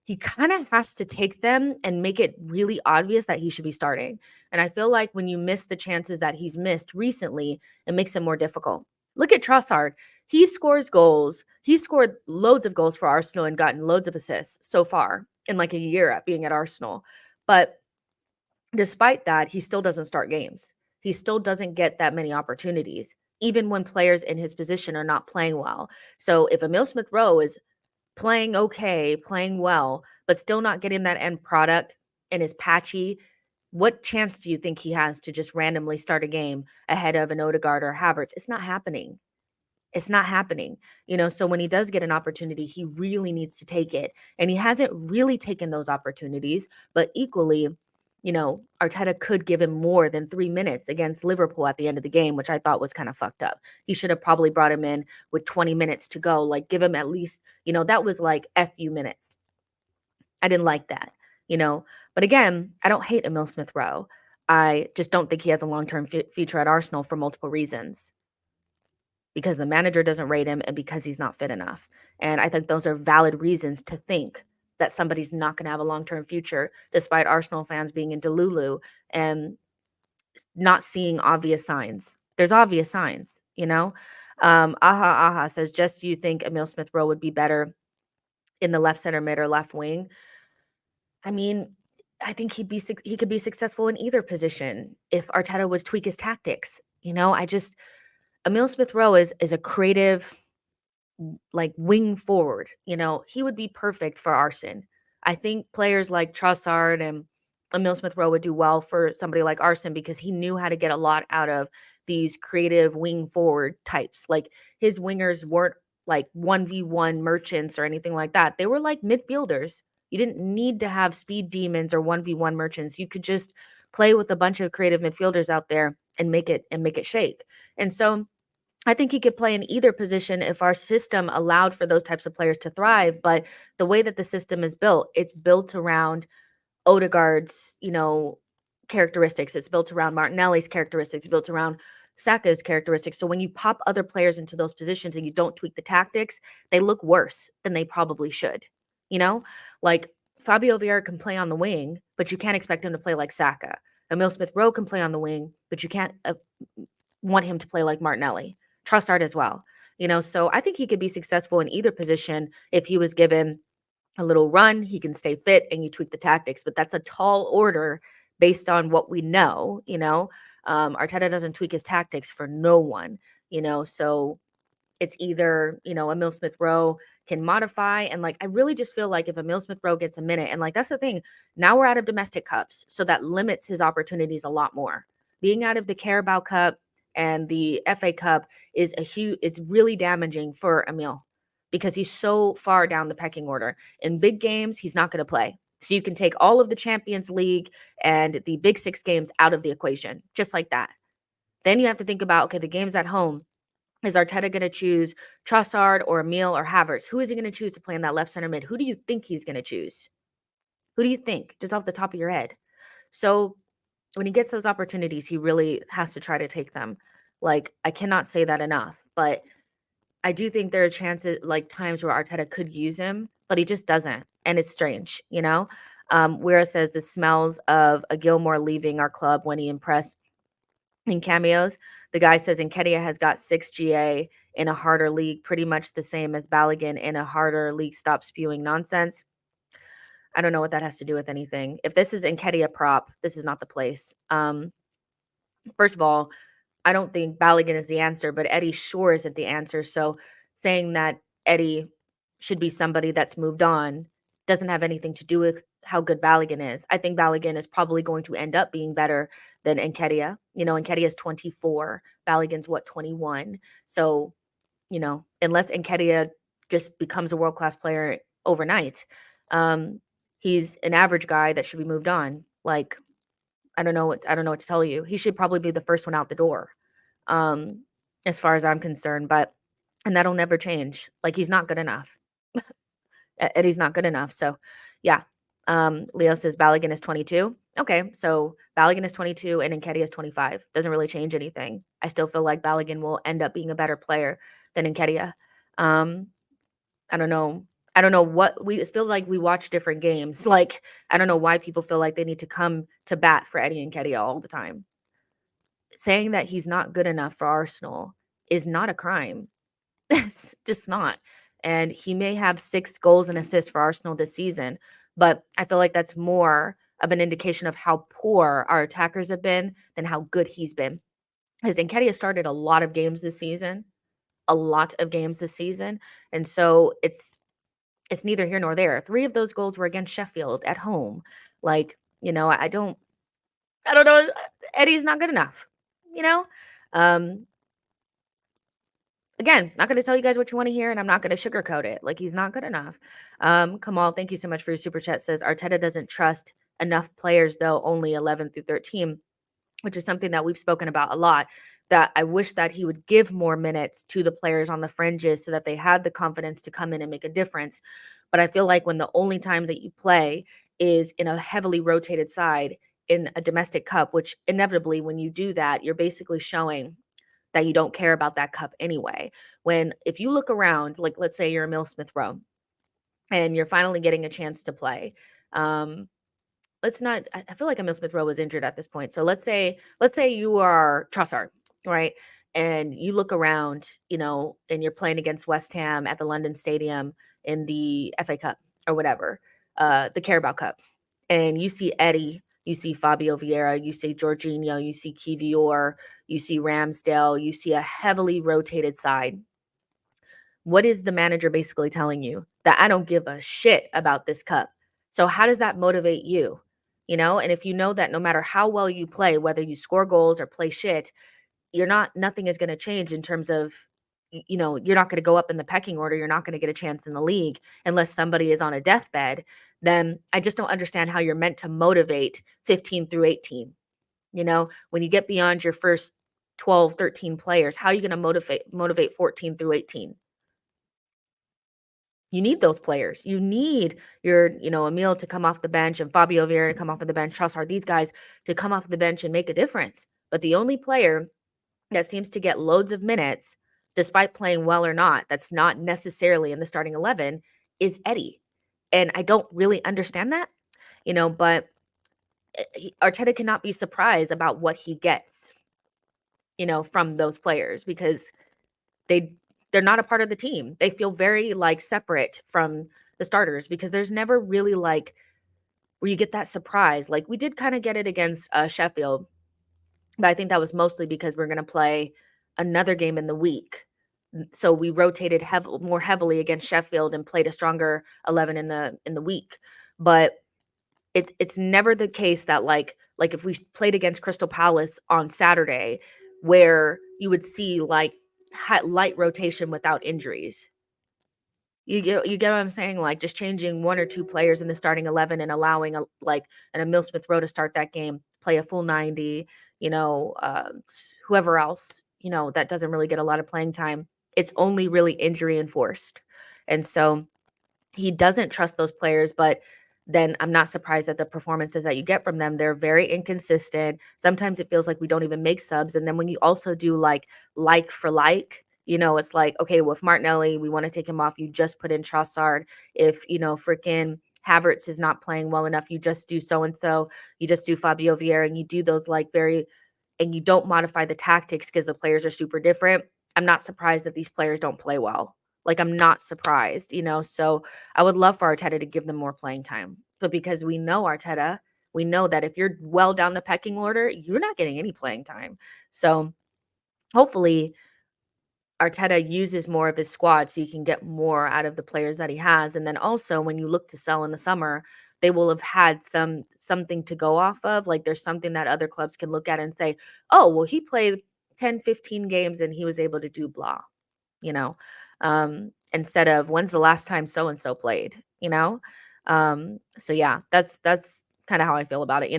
he kind of has to take them and make it really obvious that he should be starting. And I feel like when you miss the chances that he's missed recently, it makes it more difficult. Look at Trossard. He scores goals. He scored loads of goals for Arsenal and gotten loads of assists so far in like a year at being at Arsenal. But despite that, he still doesn't start games. He still doesn't get that many opportunities, even when players in his position are not playing well. So if Emil Smith Rowe is playing okay, playing well, but still not getting that end product and is patchy, what chance do you think he has to just randomly start a game ahead of an Odegaard or Havertz? It's not happening. It's not happening. So when he does get an opportunity, he really needs to take it. And he hasn't really taken those opportunities, but equally, Arteta could give him more than 3 minutes against Liverpool at the end of the game, which I thought was kind of fucked up. He should have probably brought him in with 20 minutes to go, like give him at least, that was like FU minutes. I didn't like that, But again, I don't hate Emil Smith Rowe. I just don't think he has a long-term future at Arsenal for multiple reasons. Because the manager doesn't rate him and because he's not fit enough. And I think those are valid reasons to think that somebody's not going to have a long-term future, despite Arsenal fans being in Delulu and not seeing obvious signs. There's obvious signs, Aha says, just you think Emil Smith Rowe would be better in the left center mid or left wing? I mean, I think he could be successful in either position if Arteta would tweak his tactics. Emil Smith Rowe is a creative, like wing forward. He would be perfect for Arsene. I think players like Trossard and Emil Smith Rowe would do well for somebody like Arsene because he knew how to get a lot out of these creative wing forward types. Like his wingers weren't like 1v1 merchants or anything like that. They were like midfielders. You didn't need to have speed demons or 1v1 merchants. You could just play with a bunch of creative midfielders out there and make it shake. And so I think he could play in either position if our system allowed for those types of players to thrive. But the way that the system is built, it's built around Odegaard's, characteristics. It's built around Martinelli's characteristics, built around Saka's characteristics. So when you pop other players into those positions and you don't tweak the tactics, they look worse than they probably should. Like Fabio Vieira can play on the wing, but you can't expect him to play like Saka. Emil Smith Rowe can play on the wing, but you can't want him to play like Martinelli. Trossard as well. So I think he could be successful in either position if he was given a little run. He can stay fit and you tweak the tactics, but that's a tall order based on what we know. Arteta doesn't tweak his tactics for no one. So it's either, Emil Smith Rowe can modify. And like, I really just feel like if Emil Smith Rowe gets a minute, and like, that's the thing, now we're out of domestic cups. So that limits his opportunities a lot more. Being out of the Carabao Cup and the FA Cup is really damaging for Emil because he's so far down the pecking order. In big games, he's not going to play. So you can take all of the Champions League and the Big Six games out of the equation, just like that. Then you have to think about, okay, the games at home. Is Arteta going to choose Trossard or Emile or Havertz? Who is he going to choose to play in that left center mid? Who do you think he's going to choose? Who do you think, just off the top of your head? So when he gets those opportunities, he really has to try to take them. Like, I cannot say that enough, but I do think there are chances, like times where Arteta could use him, but he just doesn't. And it's strange, you know? Where it says the smells of a Gilmore leaving our club when he impressed in cameos. The guy says Nketiah has got 6 GA in a harder league, pretty much the same as Balogun in a harder league. Stop spewing nonsense. I don't know what that has to do with anything. If this is Nketiah prop, this is not the place. First of all, I don't think Balogun is the answer, but Eddie sure isn't the answer. So saying that Eddie should be somebody that's moved on doesn't have anything to do with how good Balogun is. I think Balogun is probably going to end up being better than Nketiah. You know, Nketiah is 24. Balogun's what, 21? So, you know, unless Nketiah just becomes a world-class player overnight, he's an average guy that should be moved on. Like, I don't know what to tell you. He should probably be the first one out the door, as far as I'm concerned. But and that'll never change. Like, he's not good enough. Eddie's not good enough. So, yeah. Leo says Balogun is 22. Okay, so Balogun is 22 and Nketiah is 25. Doesn't really change anything. I still feel like Balogun will end up being a better player than Nketiah. I don't know. I don't know what we it feels like we watch different games. Like, I don't know why people feel like they need to come to bat for Eddie Nketiah all the time. Saying that he's not good enough for Arsenal is not a crime. It's just not. And he may have 6 goals and assists for Arsenal this season, but I feel like that's more of an indication of how poor our attackers have been than how good he's been. Because Nketiah started a lot of games this season, and so it's neither here nor there. 3 of those goals were against Sheffield at home. Like, you know, I don't know. Eddie's not good enough, you know? Um, Again, not gonna tell you guys what you wanna hear, and I'm not gonna sugarcoat it. Like, he's not good enough. Kamal, thank you so much for your super chat, says, "Arteta doesn't trust enough players, though, only 11 through 13," which is something that we've spoken about a lot, that I wish that he would give more minutes to the players on the fringes so that they had the confidence to come in and make a difference. But I feel like when the only time that you play is in a heavily rotated side in a domestic cup, which inevitably when you do that, you're basically showing that you don't care about that cup anyway. When if you look around, like let's say you're Emile Smith Rowe and you're finally getting a chance to play. Let's not I feel like Emile Smith Rowe was injured at this point. So let's say you are Trossard, right? And you look around, you know, and you're playing against West Ham at the London Stadium in the FA Cup or whatever, the Carabao Cup. And you see Eddie, you see Fabio Vieira, you see Jorginho, you see Kivior, you see Ramsdale, you see a heavily rotated side. What is the manager basically telling you? That I don't give a shit about this cup. So how does that motivate you? You know, and if you know that no matter how well you play, whether you score goals or play shit, nothing is going to change in terms of, you know, you're not going to go up in the pecking order. You're not going to get a chance in the league unless somebody is on a deathbed. Then I just don't understand how you're meant to motivate 15 through 18. You know, when you get beyond your first 12, 13 players, how are you going to motivate 14 through 18? You need those players. You need your, you know, Emile to come off the bench and Fabio Vieira to come off of the bench, Trossard, these guys to come off the bench and make a difference. But the only player that seems to get loads of minutes, despite playing well or not, that's not necessarily in the starting 11, is Eddie. And I don't really understand that, you know, but Arteta cannot be surprised about what he gets, you know, from those players because they they're not a part of the team. They feel very like separate from the starters because there's never really like where you get that surprise. Like we did kind of get it against Sheffield, but I think that was mostly because we're going to play another game in the week. So we rotated more heavily against Sheffield and played a stronger 11 in the week. But it's never the case that like if we played against Crystal Palace on Saturday where you would see like light rotation without injuries. You get what I'm saying? Like, just changing 1 or 2 players in the starting 11 and allowing an Emile Smith Rowe to start that game, play a full 90, you know, whoever else, that doesn't really get a lot of playing time. It's only really injury enforced. And so he doesn't trust those players, but then I'm not surprised at the performances that you get from them. They're very inconsistent. Sometimes it feels like we don't even make subs. And then when you also do like for like, it's like, okay, well, if Martinelli, we want to take him off, you just put in Trossard. If, freaking Havertz is not playing well enough, you just do so and so. You just do Fabio Vieira, and you do those and you don't modify the tactics because the players are super different. I'm not surprised that these players don't play well. Like, I'm not surprised. So I would love for Arteta to give them more playing time. But because we know Arteta, we know that if you're well down the pecking order, you're not getting any playing time. So hopefully Arteta uses more of his squad so you can get more out of the players that he has. And then also when you look to sell in the summer, they will have had something to go off of. Like, there's something that other clubs can look at and say, oh, well, he played 10, 15 games and he was able to do blah, you know, instead of when's the last time so and so played. So yeah, that's kind of how I feel about it.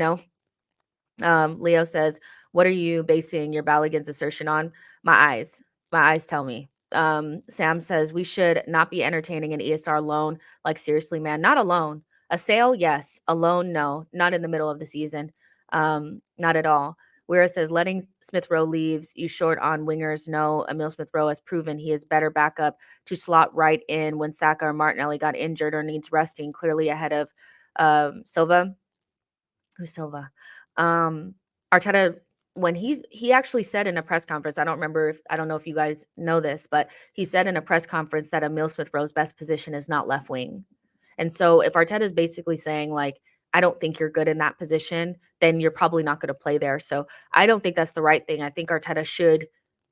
Leo says, "What are you basing your Balogun's assertion on?" My eyes. My eyes tell me. Sam says, "We should not be entertaining an ESR loan. Like, seriously, man, not a loan. A sale, yes. A loan, no. Not in the middle of the season. Not at all." Where it says, "Letting Smith Rowe leaves you short on wingers. No, Emil Smith Rowe has proven he is better backup to slot right in when Saka or Martinelli got injured or needs resting, clearly ahead of Silva." Who's Silva? Um, Arteta, when he actually said in a press conference, I don't know if you guys know this, but he said in a press conference that Emile Smith Rowe's best position is not left wing. And so if Arteta is basically saying, like, I don't think you're good in that position, then you're probably not going to play there. So I don't think that's the right thing. I think Arteta should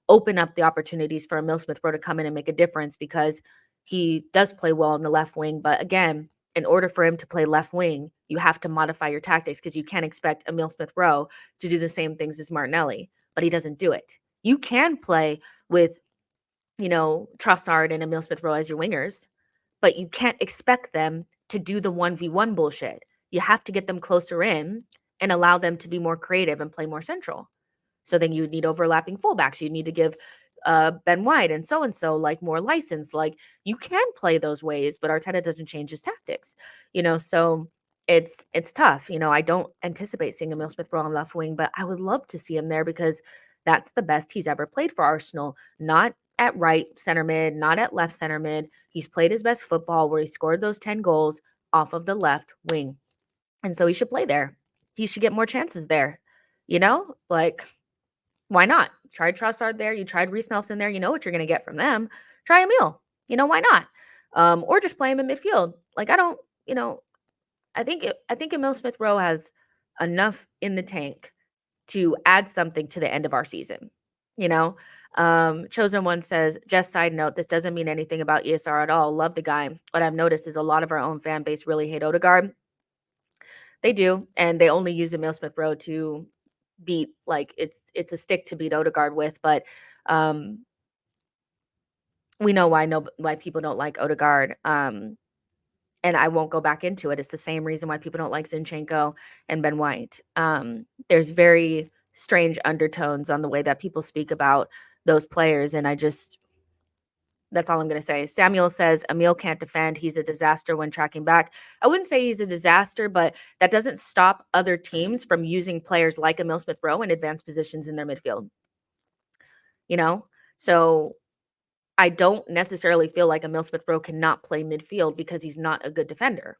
open up the opportunities for Emile Smith Rowe to come in and make a difference because he does play well on the left wing. But again, in order for him to play left wing, you have to modify your tactics because you can't expect Emile Smith Rowe to do the same things as Martinelli, but he doesn't do it. You can play with, Trossard and Emile Smith Rowe as your wingers, but you can't expect them to do the 1v1 bullshit. You have to get them closer in and allow them to be more creative and play more central. So then you need overlapping fullbacks. You need to give Ben White and so like more license. Like, you can play those ways, but Arteta doesn't change his tactics. So it's tough. I don't anticipate seeing Emile Smith Rowe on left wing, but I would love to see him there because that's the best he's ever played for Arsenal. Not at right center mid, not at left center mid. He's played his best football where he scored those 10 goals off of the left wing. And so he should play there. He should get more chances there. Like, why not? Tried Trossard there. You tried Reece Nelson there. You know what you're going to get from them. Try Emile. Why not? Or just play him in midfield. Like, I don't, I think Emile Smith Rowe has enough in the tank to add something to the end of our season. You know, Chosen One says, just side note, this doesn't mean anything about ESR at all. Love the guy. What I've noticed is a lot of our own fan base really hate Odegaard. They do, and they only use Emile Smith Rowe to beat, like, it's a stick to beat Odegaard with, but we know why people don't like Odegaard. And I won't go back into it. It's the same reason why people don't like Zinchenko and Ben White. There's very strange undertones on the way that people speak about those players, and that's all I'm going to say. Samuel says Emile can't defend. He's a disaster when tracking back. I wouldn't say he's a disaster, but that doesn't stop other teams from using players like Emile Smith Rowe in advanced positions in their midfield. So I don't necessarily feel like Emile Smith Rowe cannot play midfield because he's not a good defender.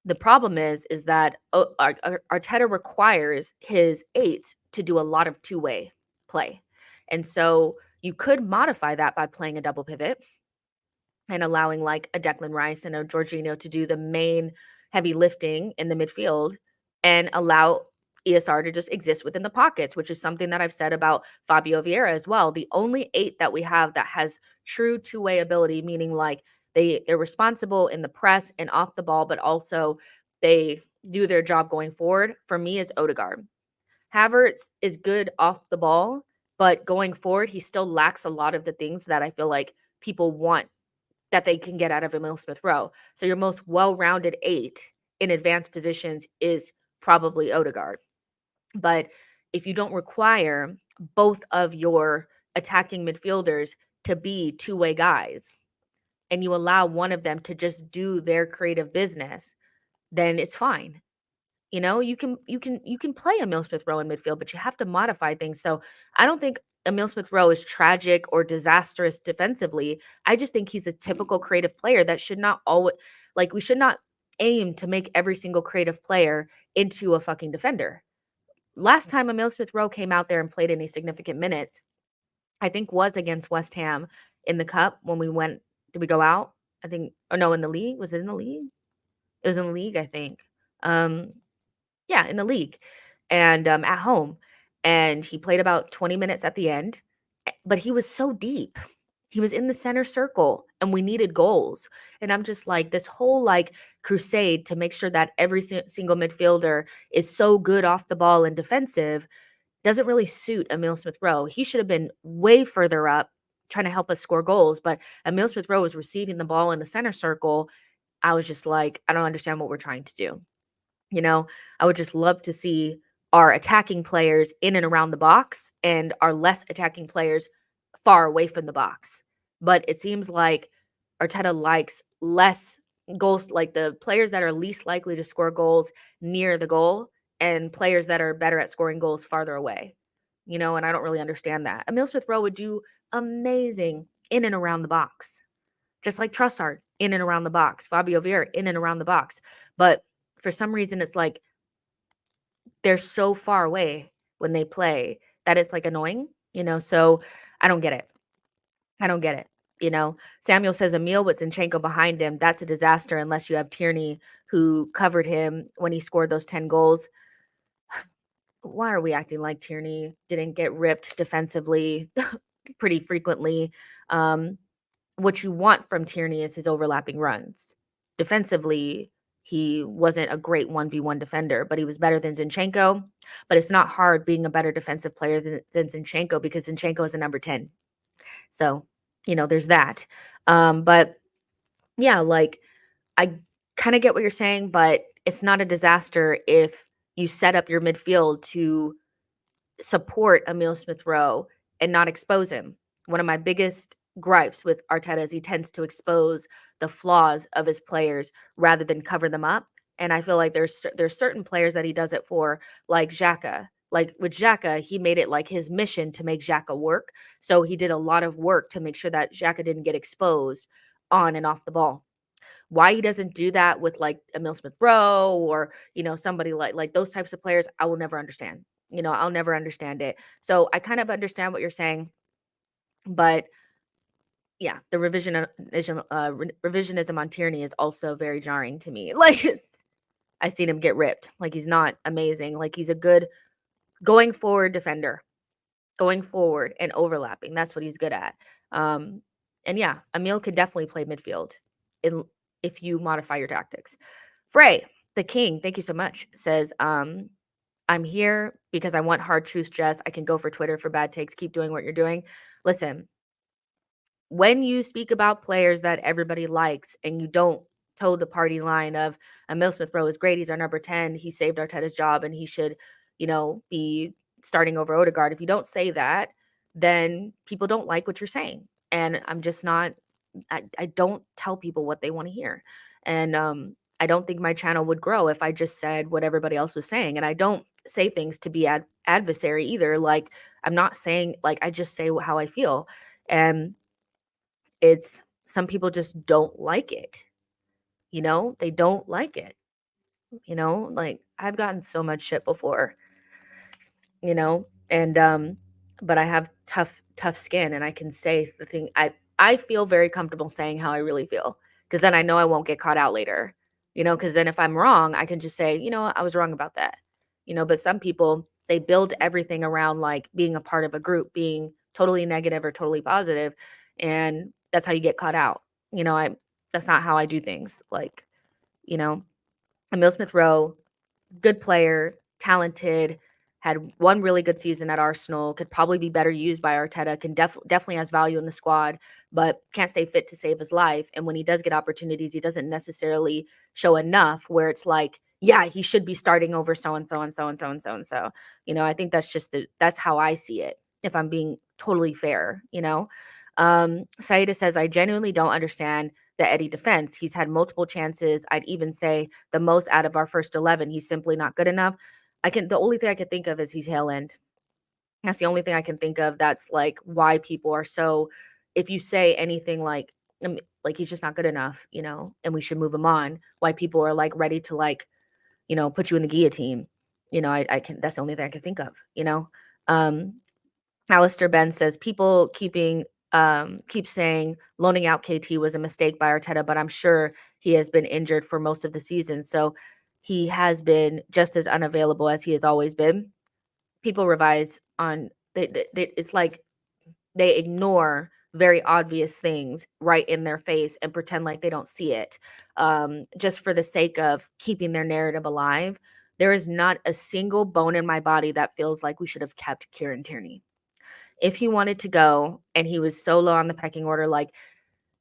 The problem is that Arteta requires his eight to do a lot of two-way play. And so you could modify that by playing a double pivot and allowing like a Declan Rice and a Jorginho to do the main heavy lifting in the midfield and allow ESR to just exist within the pockets, which is something that I've said about Fabio Vieira as well. The only 8 that we have that has true two-way ability, meaning like they're responsible in the press and off the ball, but also they do their job going forward, for me, is Odegaard. Havertz is good off the ball, but going forward, he still lacks a lot of the things that I feel like people want that they can get out of Emil Smith Rowe. So your most well-rounded 8 in advanced positions is probably Odegaard. But if you don't require both of your attacking midfielders to be two-way guys, and you allow one of them to just do their creative business, then it's fine. You can play Emil Smith Rowe in midfield, but you have to modify things. So I don't think Emil Smith Rowe is tragic or disastrous defensively. I just think he's a typical creative player that should not always, like, we should not aim to make every single creative player into a fucking defender. Last time Emil Smith Rowe came out there and played any significant minutes, I think was against West Ham in the cup when we went. Did we go out? I think, or no, in the league. Was it in the league? It was in the league, I think. Um, yeah, in the league and, at home, and he played about 20 minutes at the end, but he was so deep. He was in the center circle, and we needed goals, and I'm just like, this whole, like, crusade to make sure that every single midfielder is so good off the ball and defensive doesn't really suit Emil Smith Rowe. He should have been way further up trying to help us score goals, but Emil Smith Rowe was receiving the ball in the center circle. I was just like, "I don't understand what we're trying to do." You know, I would just love to see our attacking players in and around the box and our less attacking players far away from the box. But it seems like Arteta likes less goals, like the players that are least likely to score goals near the goal and players that are better at scoring goals farther away. And I don't really understand that. Emil Smith Rowe would do amazing in and around the box, just like Trossard in and around the box, Fabio Vieira in and around the box. But for some reason, it's like they're so far away when they play that it's like annoying. So I don't get it. I don't get it. Samuel says Emil with Zinchenko behind him. That's a disaster unless you have Tierney who covered him when he scored those 10 goals. Why are we acting like Tierney didn't get ripped defensively pretty frequently? What you want from Tierney is his overlapping runs. Defensively, he wasn't a great 1v1 defender, but he was better than Zinchenko. But it's not hard being a better defensive player than Zinchenko because Zinchenko is a number 10. So, there's that. But yeah, like, I kind of get what you're saying, but it's not a disaster if you set up your midfield to support Emil Smith Rowe and not expose him. One of my biggest gripes with Arteta is he tends to expose the flaws of his players rather than cover them up. And I feel like there's certain players that he does it for, like Xhaka. Like with Xhaka, he made it like his mission to make Xhaka work. So he did a lot of work to make sure that Xhaka didn't get exposed on and off the ball. Why he doesn't do that with like Emil Smith Rowe or somebody like those types of players, I will never understand. I'll never understand it. So I kind of understand what you're saying, but yeah, the revisionism on Tierney is also very jarring to me. Like I seen him get ripped. Like he's not amazing. Like he's a good going forward defender, going forward and overlapping. That's what he's good at. And yeah, Emil could definitely play midfield if you modify your tactics. Frey, the king, thank you so much, says, I'm here because I want hard truths, Jess. I can go for Twitter for bad takes. Keep doing what you're doing. Listen, when you speak about players that everybody likes and you don't toe the party line of Emil Smith Rowe is great, he's our number 10, he saved Arteta's job and he should, be starting over Odegaard. If you don't say that, then people don't like what you're saying. And I'm just not, I don't tell people what they want to hear. And I don't think my channel would grow if I just said what everybody else was saying. And I don't say things to be adversary either. Like I'm not saying, like, I just say how I feel. And it's some people just don't like it. They don't like it. Like I've gotten so much shit before, and but I have tough skin and I can say the thing I feel very comfortable saying how I really feel because then I know I won't get caught out later. Because then if I'm wrong, I can just say, I was wrong about that. But some people, they build everything around like being a part of a group, being totally negative or totally positive, and that's how you get caught out. That's not how I do things. Like, Emil Smith Rowe, good player, talented, had one really good season at Arsenal, could probably be better used by Arteta, can definitely has value in the squad, but can't stay fit to save his life. And when he does get opportunities, he doesn't necessarily show enough where it's like, yeah, he should be starting over so and so and so and so and so and so. I think that's how I see it, if I'm being totally fair. Saida says, I genuinely don't understand the Eddie defense. He's had multiple chances. I'd even say the most out of our first 11. He's simply not good enough. The only thing I can think of is he's Hale End. That's the only thing I can think of that's like why people are so, if you say anything like he's just not good enough, and we should move him on, why people are like ready to put you in the guillotine. I can, that's the only thing I can think of. Um, Alistair Ben says people keep saying loaning out KT was a mistake by Arteta, but I'm sure he has been injured for most of the season. So he has been just as unavailable as he has always been. People revise on it's like they ignore very obvious things right in their face and pretend like they don't see it, just for the sake of keeping their narrative alive. There is not a single bone in my body that feels like we should have kept Kieran Tierney. If he wanted to go and he was so low on the pecking order, like,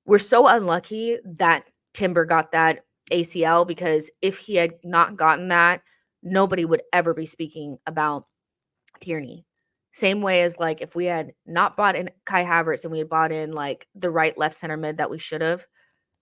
we're so unlucky that Timber got that ACL, because if he had not gotten that, nobody would ever be speaking about Tierney. Same way as like if we had not bought in Kai Havertz and we had bought in like the right left center mid that we should have,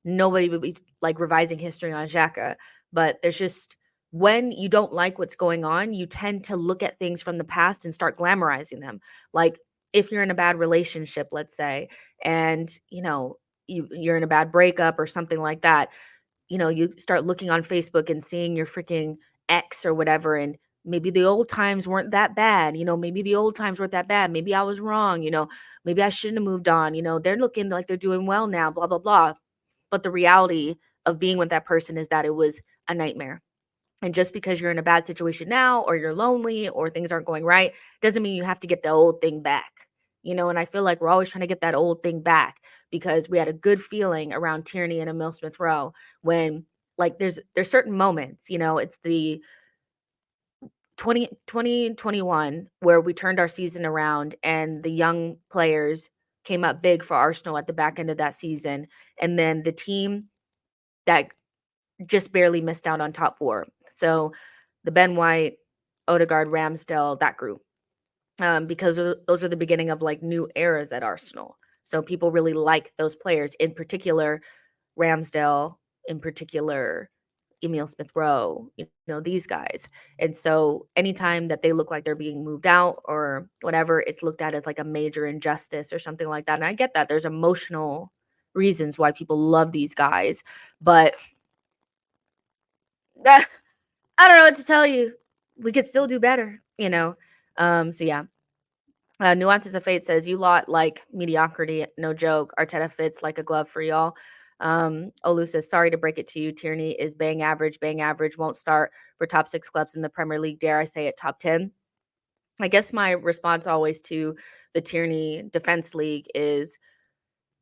nobody would be like revising history on Xhaka. But there's just, when you don't like what's going on, you tend to look at things from the past and start glamorizing them. Like if you're in a bad relationship, let's say, and you're in a bad breakup or something like that, you start looking on Facebook and seeing your freaking ex or whatever, and maybe the old times weren't that bad. Maybe the old times weren't that bad. Maybe I was wrong. Maybe I shouldn't have moved on. They're looking like they're doing well now, blah, blah, blah. But the reality of being with that person is that it was a nightmare. And just because you're in a bad situation now, or you're lonely, or things aren't going right, doesn't mean you have to get the old thing back. And I feel like we're always trying to get that old thing back because we had a good feeling around Tierney and Emile Smith Rowe, when like there's certain moments, it's the 2021 where we turned our season around and the young players came up big for Arsenal at the back end of that season. And then the team that just barely missed out on top four. So the Ben White, Odegaard, Ramsdale, that group, because those are the beginning of like new eras at Arsenal. So people really like those players, in particular Ramsdale, in particular Emile Smith Rowe, these guys. And so anytime that they look like they're being moved out or whatever, it's looked at as like a major injustice or something like that. And I get that there's emotional reasons why people love these guys, but I don't know what to tell you. We could still do better. So yeah. Nuances of Fate says, you lot like mediocrity, no joke. Arteta fits like a glove for y'all. Olu says, sorry to break it to you. Tierney is bang average, won't start for top 6 clubs in the Premier League. Dare I say it, top 10. I guess my response always to the Tierney Defense League is,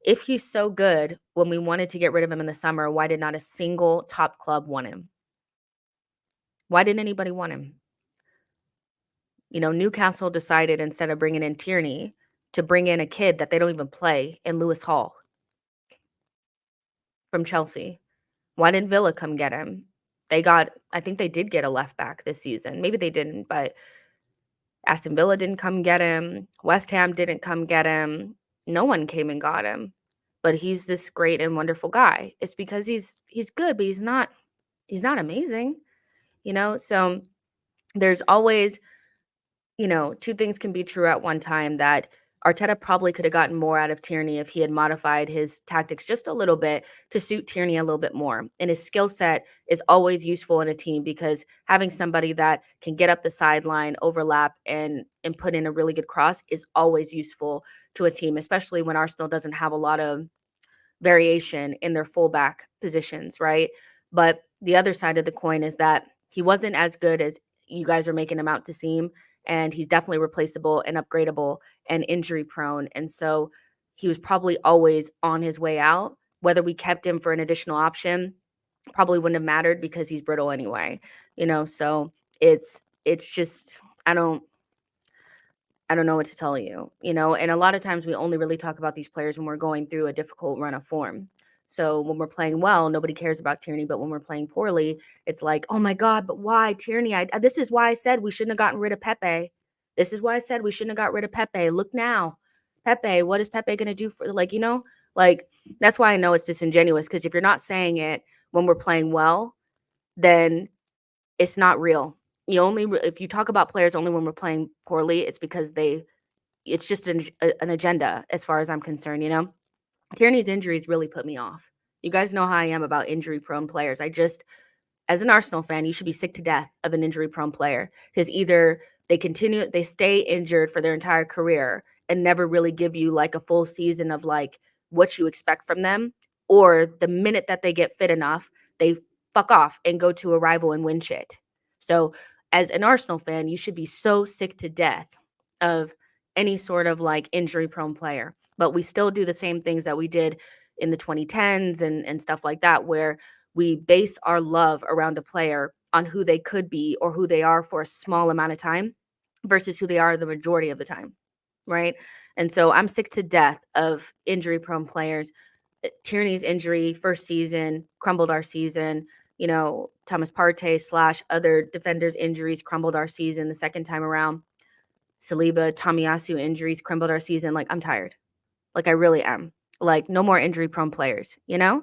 if he's so good, when we wanted to get rid of him in the summer, why did not a single top club want him? Why didn't anybody want him? Newcastle decided, instead of bringing in Tierney, to bring in a kid that they don't even play in Lewis Hall from Chelsea. Why didn't Villa come get him? I think they did get a left back this season. Maybe they didn't, but Aston Villa didn't come get him. West Ham didn't come get him. No one came and got him. But he's this great and wonderful guy. It's because he's good, but he's not amazing. So there's always, two things can be true at one time, that Arteta probably could have gotten more out of Tierney if he had modified his tactics just a little bit to suit Tierney a little bit more. And his skill set is always useful in a team, because having somebody that can get up the sideline, overlap, and put in a really good cross is always useful to a team, especially when Arsenal doesn't have a lot of variation in their fullback positions, right? But the other side of the coin is that he wasn't as good as you guys are making him out to seem, and he's definitely replaceable and upgradable and injury prone. And so he was probably always on his way out. Whether we kept him for an additional option probably wouldn't have mattered, because he's brittle anyway. So it's just, I don't I don't know what to tell you, and a lot of times we only really talk about these players when we're going through a difficult run of form. So when we're playing well, nobody cares about Tierney, but when we're playing poorly, it's like, "Oh my god, but why Tierney? This is why I said we shouldn't have gotten rid of Pepe. This is why I said we shouldn't have got rid of Pepe. Look now. Pepe, what is Pepe going to do for like that's why I know it's disingenuous because if you're not saying it when we're playing well, then it's not real. If you talk about players only when we're playing poorly, it's because it's just an agenda as far as I'm concerned. Tierney's injuries really put me off. You guys know how I am about injury prone players. As an Arsenal fan, you should be sick to death of an injury prone player because either they stay injured for their entire career and never really give you like a full season of like what you expect from them, or the minute that they get fit enough, they fuck off and go to a rival and win shit. So, as an Arsenal fan, you should be so sick to death of any sort of like injury prone player. But we still do the same things that we did in the 2010s and stuff like that, where we base our love around a player on who they could be or who they are for a small amount of time versus who they are the majority of the time, right? And so I'm sick to death of injury prone players. Tierney's injury first season crumbled our season. Thomas Partey / other defenders' injuries crumbled our season the second time around. Saliba, Tomiyasu injuries crumbled our season. Like, I'm tired. Like, I really am. Like, no more injury prone players. I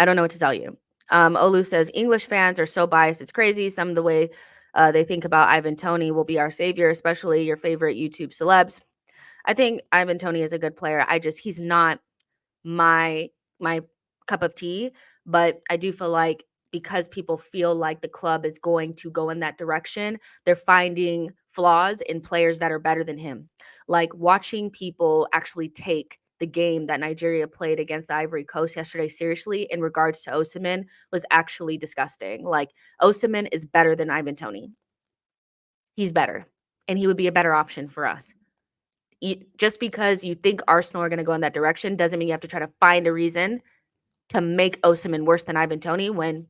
don't know what to tell you. Olu says English fans are so biased. It's crazy. Some of the way they think about Ivan Toney will be our savior, especially your favorite YouTube celebs. I think Ivan Toney is a good player. He's not my my cup of tea, but I do feel like because people feel like the club is going to go in that direction, they're finding flaws in players that are better than him. Like watching people actually take the game that Nigeria played against the Ivory Coast yesterday seriously in regards to Osimhen was actually disgusting. Like Osimhen is better than Ivan Toney. He's better, and he would be a better option for us. Just because you think Arsenal are going to go in that direction doesn't mean you have to try to find a reason to make Osimhen worse than Ivan Toney when,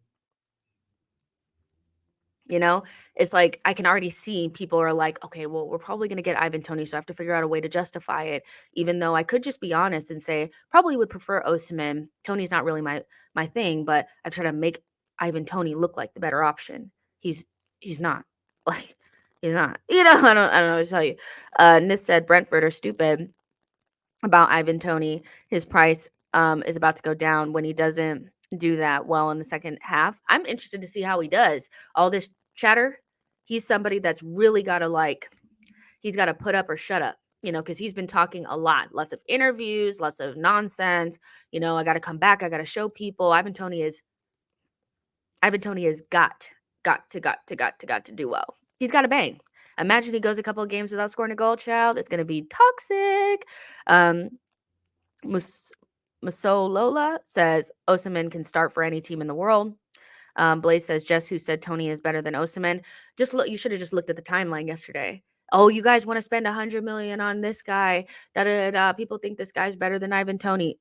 it's like I can already see people are like, okay, well, we're probably going to get Ivan Toney, so I have to figure out a way to justify it, even though I could just be honest and say probably would prefer Osimhen. Tony's not really my thing, but I try to make Ivan Toney look like the better option. He's not. Like he's not. I don't know what to tell you. Nith said Brentford are stupid about Ivan Toney. His price is about to go down when he doesn't do that well in the second half. I'm interested to see how he does. All this chatter, he's somebody that's really got to he's got to put up or shut up, because he's been talking a lot, lots of interviews, lots of nonsense. I got to come back. I got to show people. Ivan Toney has got to do well. He's got to bang. Imagine he goes a couple of games without scoring a goal, child. It's going to be toxic. Masolola says Osimhen can start for any team in the world. Blaze says Jess who said Tony is better than Osimhen. Just look, you should have just looked at the timeline yesterday. Oh, you guys want to spend 100 million on this guy? People think this guy's better than Ivan Toney.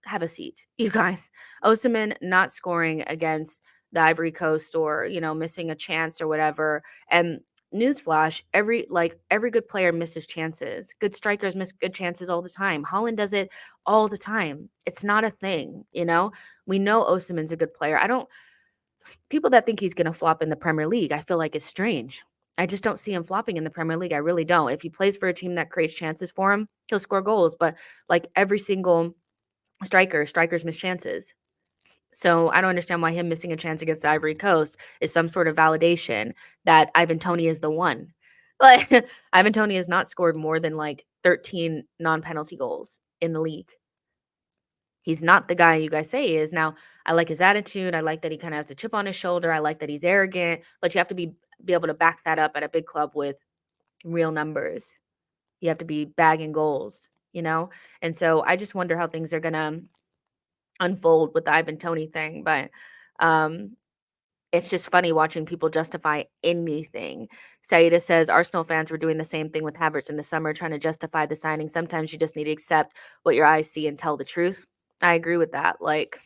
Have a seat, you guys. Osimhen not scoring against the Ivory Coast or missing a chance or whatever. And newsflash, every good player misses chances. Good strikers miss good chances all the time. Holland does it all the time. It's not a thing. We know Osimhen's a good player. People that think he's going to flop in the Premier League, I feel like is strange. I just don't see him flopping in the Premier League. I really don't. If he plays for a team that creates chances for him, he'll score goals. But like every single strikers miss chances. So I don't understand why him missing a chance against the Ivory Coast is some sort of validation that Ivan Toney is the one. Like Ivan Toney has not scored more than like 13 non-penalty goals in the league. He's not the guy you guys say he is. Now, I like his attitude. I like that he kind of has a chip on his shoulder. I like that he's arrogant, but you have to be able to back that up at a big club with real numbers. You have to be bagging goals. And so I just wonder how things are going to unfold with the Ivan Toney thing, but it's just funny watching people justify anything. Saida says Arsenal fans were doing the same thing with Havertz in the summer, trying to justify the signing. Sometimes you just need to accept what your eyes see and tell the truth. I agree with that. Like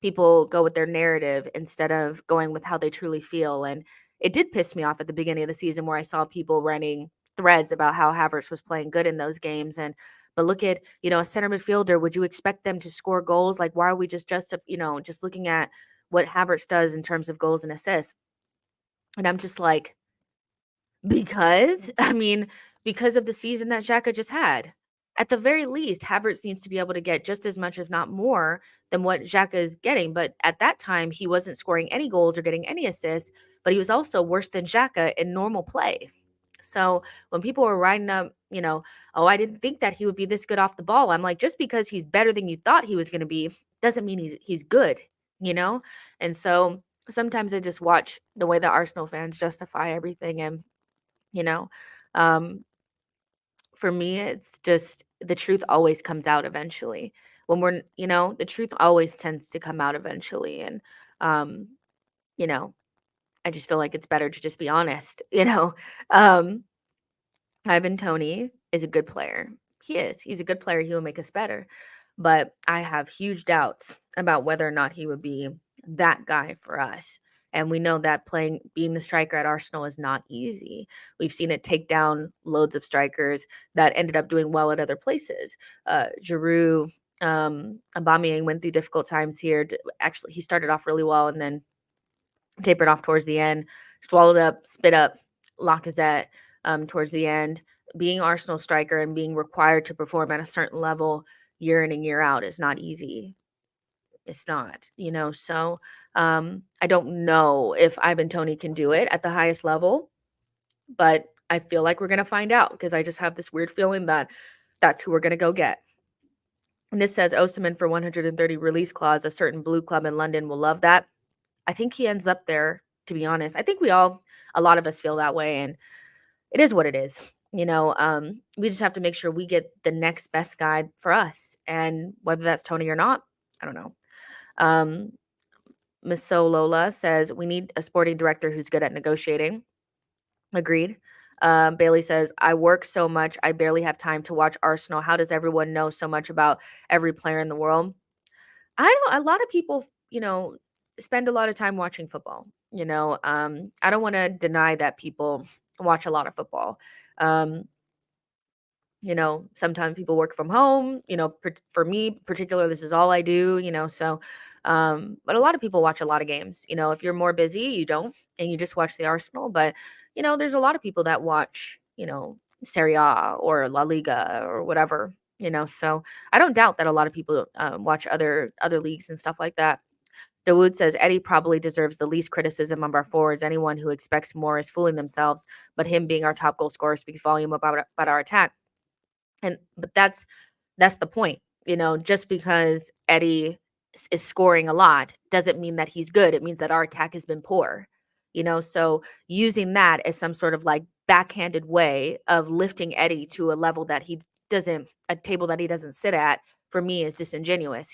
people go with their narrative instead of going with how they truly feel. And it did piss me off at the beginning of the season where I saw people running threads about how Havertz was playing good in those games. And but look at, a center midfielder, would you expect them to score goals? Like, why are we just looking at what Havertz does in terms of goals and assists? And I'm just like, because, I mean, because of the season that Xhaka just had. At the very least, Havertz needs to be able to get just as much, if not more, than what Xhaka is getting. But at that time, he wasn't scoring any goals or getting any assists, but he was also worse than Xhaka in normal play. So when people were writing up, oh, I didn't think that he would be this good off the ball. I'm like, just because he's better than you thought he was going to be doesn't mean he's good, you know? And so sometimes I just watch the way that Arsenal fans justify everything, and you know um for me, it's just the truth always comes out eventually. When the truth always tends to come out eventually. And um you know I just feel like it's better to just be honest. um Ivan Toney is a good player. He's a good player. He will make us better, but I have huge doubts about whether or not he would be that guy for us. And we know that being the striker at Arsenal is not easy. We've seen it take down loads of strikers that ended up doing well at other places. Giroud, Aubameyang went through difficult times here. Actually, he started off really well and then tapered off towards the end, swallowed up, spit up Lacazette towards the end. Being Arsenal striker and being required to perform at a certain level year in and year out is not easy. It's not, So I don't know if Ivan Toney can do it at the highest level, but I feel like we're going to find out because I just have this weird feeling that that's who we're going to go get. And this says Osimhen for 130 release clause. A certain blue club in London will love that. I think he ends up there, to be honest. I think a lot of us feel that way, and it is what it is. We just have to make sure we get the next best guy for us, and whether that's Tony or not, I don't know. Miss Lola says we need a sporting director who's good at negotiating. Agreed. Bailey says, I work so much, I barely have time to watch Arsenal. How does everyone know so much about every player in the world? I don't, a lot of people, spend a lot of time watching football. I don't want to deny that people watch a lot of football. Um, Sometimes people work from home, for me particular, this is all I do, so but a lot of people watch a lot of games. If you're more busy, you don't, and you just watch the Arsenal. But there's a lot of people that watch, Serie A or La Liga or whatever, so I don't doubt that a lot of people watch other leagues and stuff like that. Dawood says Eddie probably deserves the least criticism of our forwards. Anyone who expects more is fooling themselves, but him being our top goal scorer speaks volume about our attack. But that's the point. Just because Eddie is scoring a lot doesn't mean that he's good. It means that our attack has been poor. So using that as some sort of like backhanded way of lifting Eddie to a level that a table that he doesn't sit at, for me is disingenuous.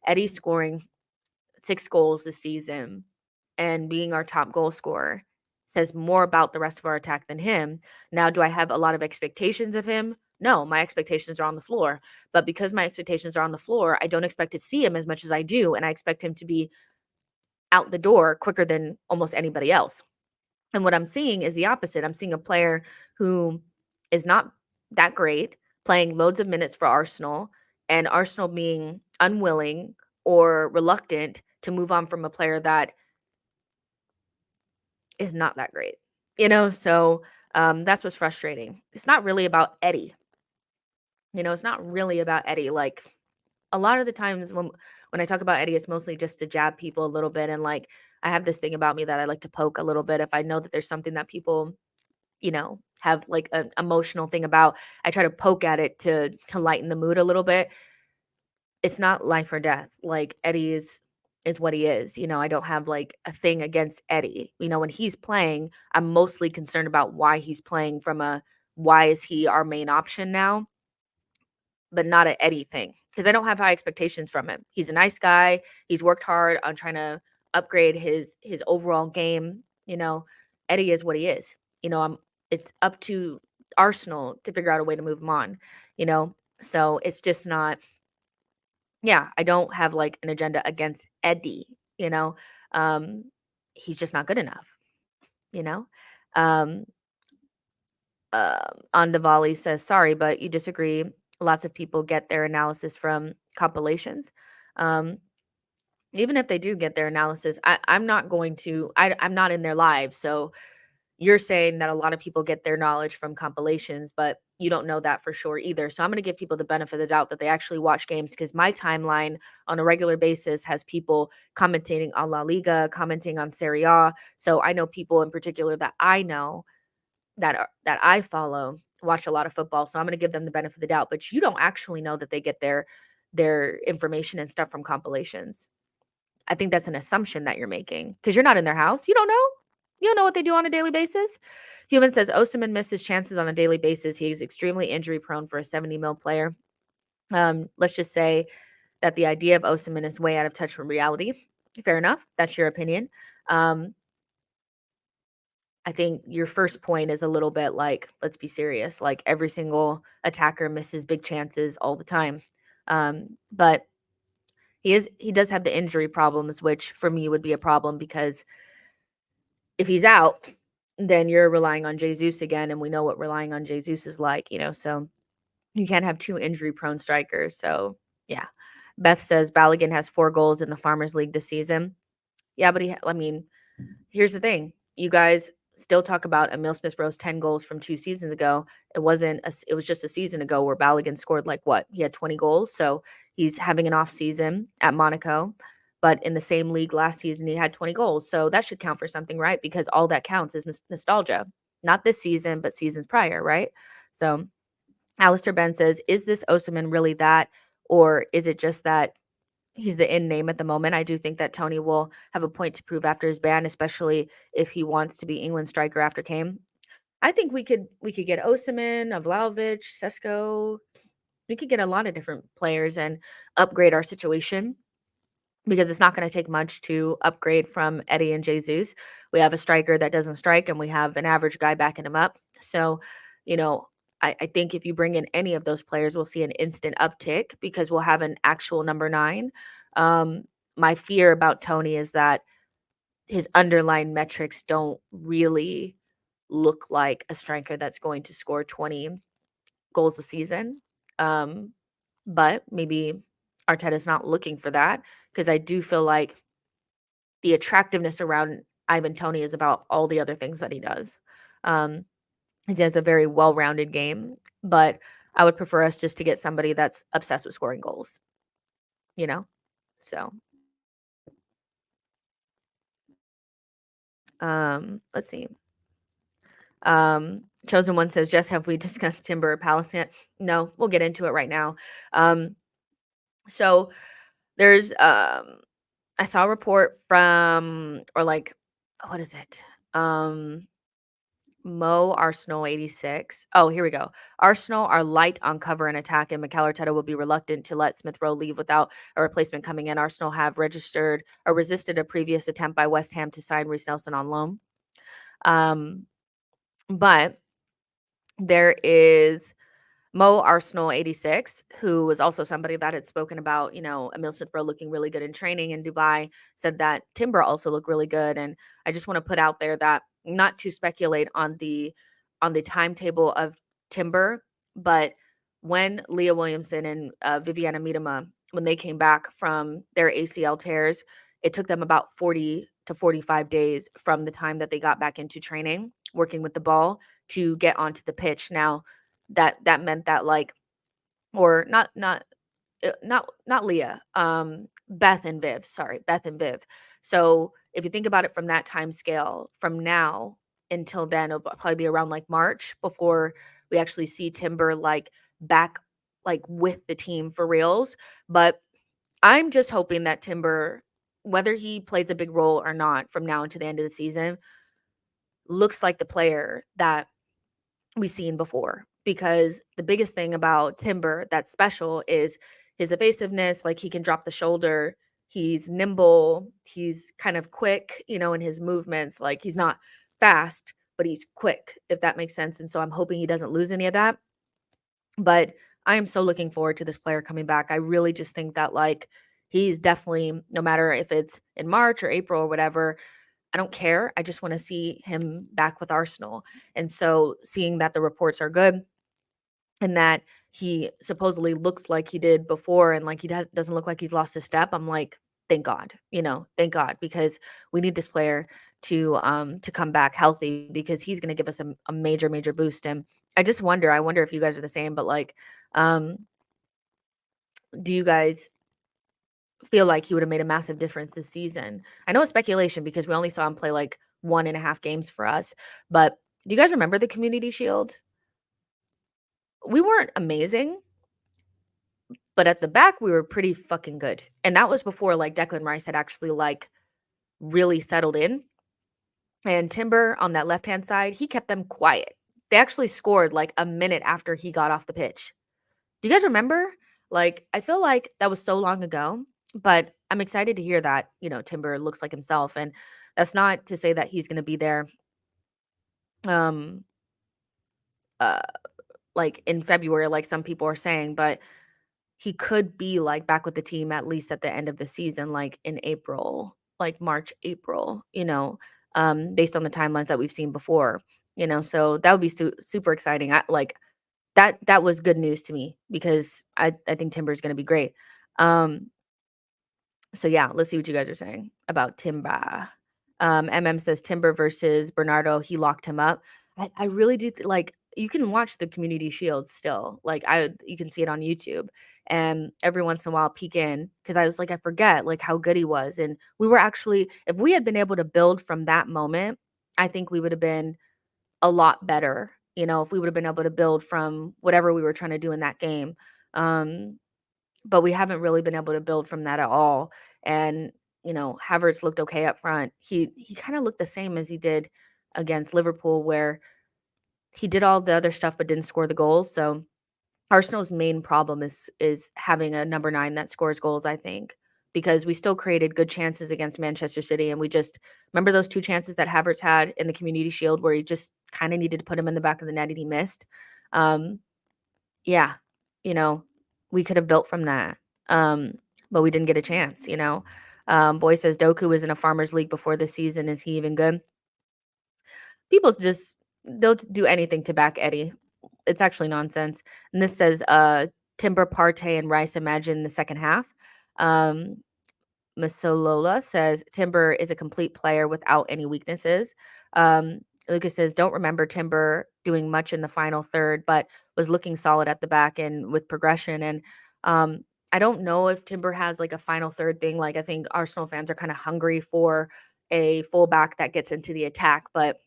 Eddie's scoring 6 goals this season and being our top goal scorer says more about the rest of our attack than him. Now, do I have a lot of expectations of him? No, my expectations are on the floor. But because my expectations are on the floor, I don't expect to see him as much as I do. And I expect him to be out the door quicker than almost anybody else. And what I'm seeing is the opposite. I'm seeing a player who is not that great, playing loads of minutes for Arsenal, and Arsenal being unwilling or reluctant to move on from a player that is not that great. So that's what's frustrating. It's not really about Eddie. It's not really about Eddie. Like a lot of the times when I talk about Eddie, it's mostly just to jab people a little bit. And like I have this thing about me that I like to poke a little bit. If I know that there's something that people, have like an emotional thing about, I try to poke at it to lighten the mood a little bit. It's not life or death. Like Eddie is what he is. I don't have like a thing against Eddie. When he's playing, I'm mostly concerned about why he's playing from a why is he our main option now, but not a Eddie thing. Because I don't have high expectations from him. He's a nice guy. He's worked hard on trying to upgrade his overall game. Eddie is what he is. It's up to Arsenal to figure out a way to move him on. So it's just not. Yeah, I don't have like an agenda against Eddie. You know, um, he's just not good enough. you know? Um, on Diwali says, sorry, but you disagree. Lots of people get their analysis from compilations. Um, Even if they do get their analysis, I'm not going to, I'm not in their lives. So you're saying that a lot of people get their knowledge from compilations, but you don't know that for sure either. So I'm going to give people the benefit of the doubt that they actually watch games, because my timeline on a regular basis has people commenting on La Liga, commenting on Serie A. So I know people in particular that I know that I follow watch a lot of football. So I'm going to give them the benefit of the doubt, but you don't actually know that they get their information and stuff from compilations. I think that's an assumption that you're making because you're not in their house. You don't know. You don't know what they do on a daily basis. Human says Osimhen misses chances on a daily basis. He's extremely injury prone for a 70 mil player. Let's just say that the idea of Osimhen is way out of touch from reality. Fair enough. That's your opinion. Um, I think your first point is a little bit like, let's be serious. Like every single attacker misses big chances all the time. But he does have the injury problems, which for me would be a problem because if he's out, then you're relying on Jesus again, and we know what relying on Jesus is like, so you can't have two injury prone strikers. So yeah. Beth says Balogun has 4 goals in the Farmers League this season. Yeah, but I mean, here's the thing. You guys still talk about Emil Smith Rowe's 10 goals from 2 seasons ago. It was just a season ago where Balogun scored like what? He had 20 goals. So he's having an off season at Monaco. But in the same league last season, he had 20 goals. So that should count for something, right? Because all that counts is nostalgia. Not this season, but seasons prior, right? So Alistair Ben says, is this Osimhen really that? Or is it just that he's the in name at the moment? I do think that Tony will have a point to prove after his ban, especially if he wants to be England striker after Kane. I think we could get Osimhen, Vlahovic, Sesko. We could get a lot of different players and upgrade our situation because it's not going to take much to upgrade from Eddie and Jesus. We have a striker that doesn't strike, and we have an average guy backing him up. So, you know, I think if you bring in any of those players, we'll see an instant uptick because we'll have an actual number 9. Um, my fear about Tony is that his underlying metrics don't really look like a striker that's going to score 20 goals a season. Um, but maybe Arteta's not looking for that because I do feel like the attractiveness around Ivan Toney is about all the other things that he does. Um, he has a very well-rounded game, but I would prefer us just to get somebody that's obsessed with scoring goals, you know? So, let's see. Chosen One says, Jess, have we discussed Timber or Palace yet? No, we'll get into it right now. So there's I saw a report from, or like, what is it? Mo Arsenal 86. Oh, here we go. Arsenal are light on cover and attack, and Mikel Arteta will be reluctant to let Smith Rowe leave without a replacement coming in. Arsenal have registered or resisted a previous attempt by West Ham to sign Reece Nelson on loan. But there is Mo Arsenal 86, who was also somebody that had spoken about, Emil Smith Rowe looking really good in training in Dubai, said that Timber also looked really good. And I just want to put out there that not to speculate on the timetable of Timber, but when Leah Williamson and Viviana Miedema, when they came back from their ACL tears, it took them about 40 to 45 days from the time that they got back into training, working with the ball, to get onto the pitch. Now, that meant that, like, or not Leah, Beth and Viv, sorry, Beth and Viv. So if you think about it from that time scale, from now until then, it'll probably be around like March before we actually see Timber like back, like with the team for reals. But I'm just hoping that Timber, whether he plays a big role or not from now until the end of the season, looks like the player that we seen before, because the biggest thing about Timber that's special is his evasiveness. Like, he can drop the shoulder, he's nimble, he's kind of quick, in his movements. Like, he's not fast, but he's quick, if that makes sense. And so I'm hoping he doesn't lose any of that. But I am so looking forward to this player coming back. I really just think that, like, he's definitely, no matter if it's in March or April or whatever, I don't care. I just want to see him back with Arsenal. And so seeing that the reports are good and that he supposedly looks like he did before and like he doesn't look like he's lost a step, I'm like, thank God, thank God, because we need this player to come back healthy because he's going to give us a major major boost. And I wonder if you guys are the same, but like, um do you guys feel like he would have made a massive difference this season? I know it's speculation because we only saw him play like 1.5 games for us, but do you guys remember the Community Shield? We weren't amazing, but at the back we were pretty fucking good. And that was before like Declan Rice had actually like really settled in. And Timber on that left-hand side, he kept them quiet. They actually scored like a minute after he got off the pitch. Do you guys remember? Like, I feel like that was so long ago, but I'm excited to hear that, Timber looks like himself. And that's not to say that he's going to be there um uh like in February like some people are saying, but he could be like back with the team at least at the end of the season, like in April, like March, April, based on the timelines that we've seen before, so that would be super exciting. I like that was good news to me because I think Timber is going to be great. Um, so yeah, let's see what you guys are saying about Timber. MM says Timber versus Bernardo, he locked him up. I really do like you can watch the Community Shield still. Like you can see it on YouTube. And every once in a while peek in because I was like, I forget like how good he was. And we were actually, if we had been able to build from that moment, I think we would have been a lot better, if we would have been able to build from whatever we were trying to do in that game. Um, but we haven't really been able to build from that at all. And, Havertz looked okay up front. He kind of looked the same as he did against Liverpool, where he did all the other stuff but didn't score the goals. So Arsenal's main problem is having a number 9 that scores goals, I think, because we still created good chances against Manchester City, and we just remember those 2 chances that Havertz had in the Community Shield where he just kinda needed to put him in the back of the net and he missed. Um, yeah, you know, we could have built from that, but we didn't get a chance, Boy says, "Doku was in a farmers league before this season. Is he even good?" People just they'll do anything to back Eddie. It's actually nonsense. And this says, Timber, Partey, and Rice imagine the second half. Um, Masolola says Timber is a complete player without any weaknesses. Um, Lucas says, don't remember Timber doing much in the final third, but was looking solid at the back and with progression. And I don't know if Timber has like a final third thing. Like I think Arsenal fans are kind of hungry for a fullback that gets into the attack, but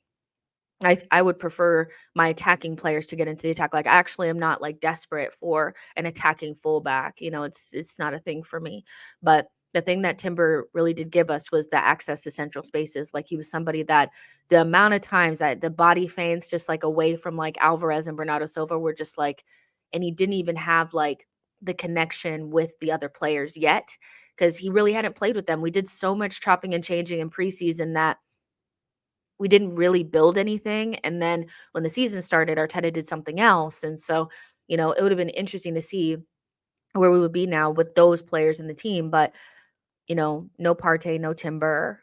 I would prefer my attacking players to get into the attack. Like, I actually am not, like, desperate for an attacking fullback, it's not a thing for me. But the thing that Timber really did give us was the access to central spaces. Like, he was somebody that the amount of times that the body feints just, like, away from, like, Alvarez and Bernardo Silva were just, like and he didn't even have, like, the connection with the other players yet because he really hadn't played with them. We did so much chopping and changing in preseason that we didn't really build anything. And then when the season started, Arteta did something else. And so, it would have been interesting to see where we would be now with those players in the team. But, no Partey, no Timber.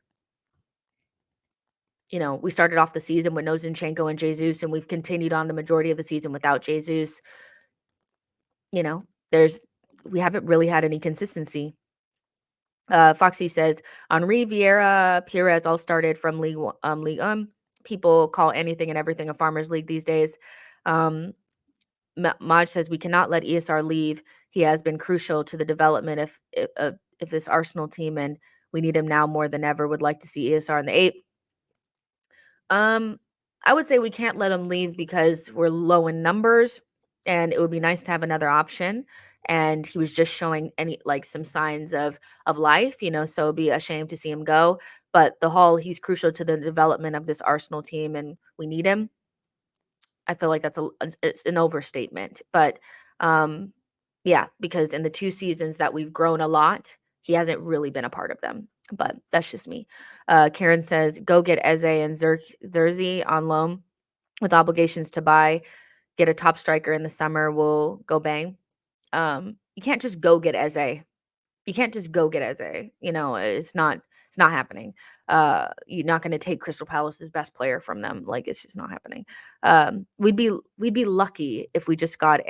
We started off the season with no Zinchenko and Jesus, and we've continued on the majority of the season without Jesus. You know, there's we haven't really had any consistency. Foxy says Henri Vieira Perez all started from League People call anything and everything a farmers league these days. Um, Maj says we cannot let ESR leave. He has been crucial to the development if this Arsenal team, and we need him now more than ever. Would like to see ESR in the 8. Um, I would say we can't let him leave because we're low in numbers, and it would be nice to have another option. And he was just showing some signs of life, so it'd be a shame to see him go. But he's crucial to the development of this Arsenal team, and we need him. I feel like it's an overstatement, but yeah, because in the 2 seasons that we've grown a lot, he hasn't really been a part of them. But that's just me. Karen says, "Go get Eze and Zerzi on loan with obligations to buy. Get a top striker in the summer. We'll go bang." You can't just go get Eze. You can't just go get Eze. It's not It's not happening. You're not going to take Crystal Palace's best player from them. Like, it's just not happening. We'd be lucky if we just got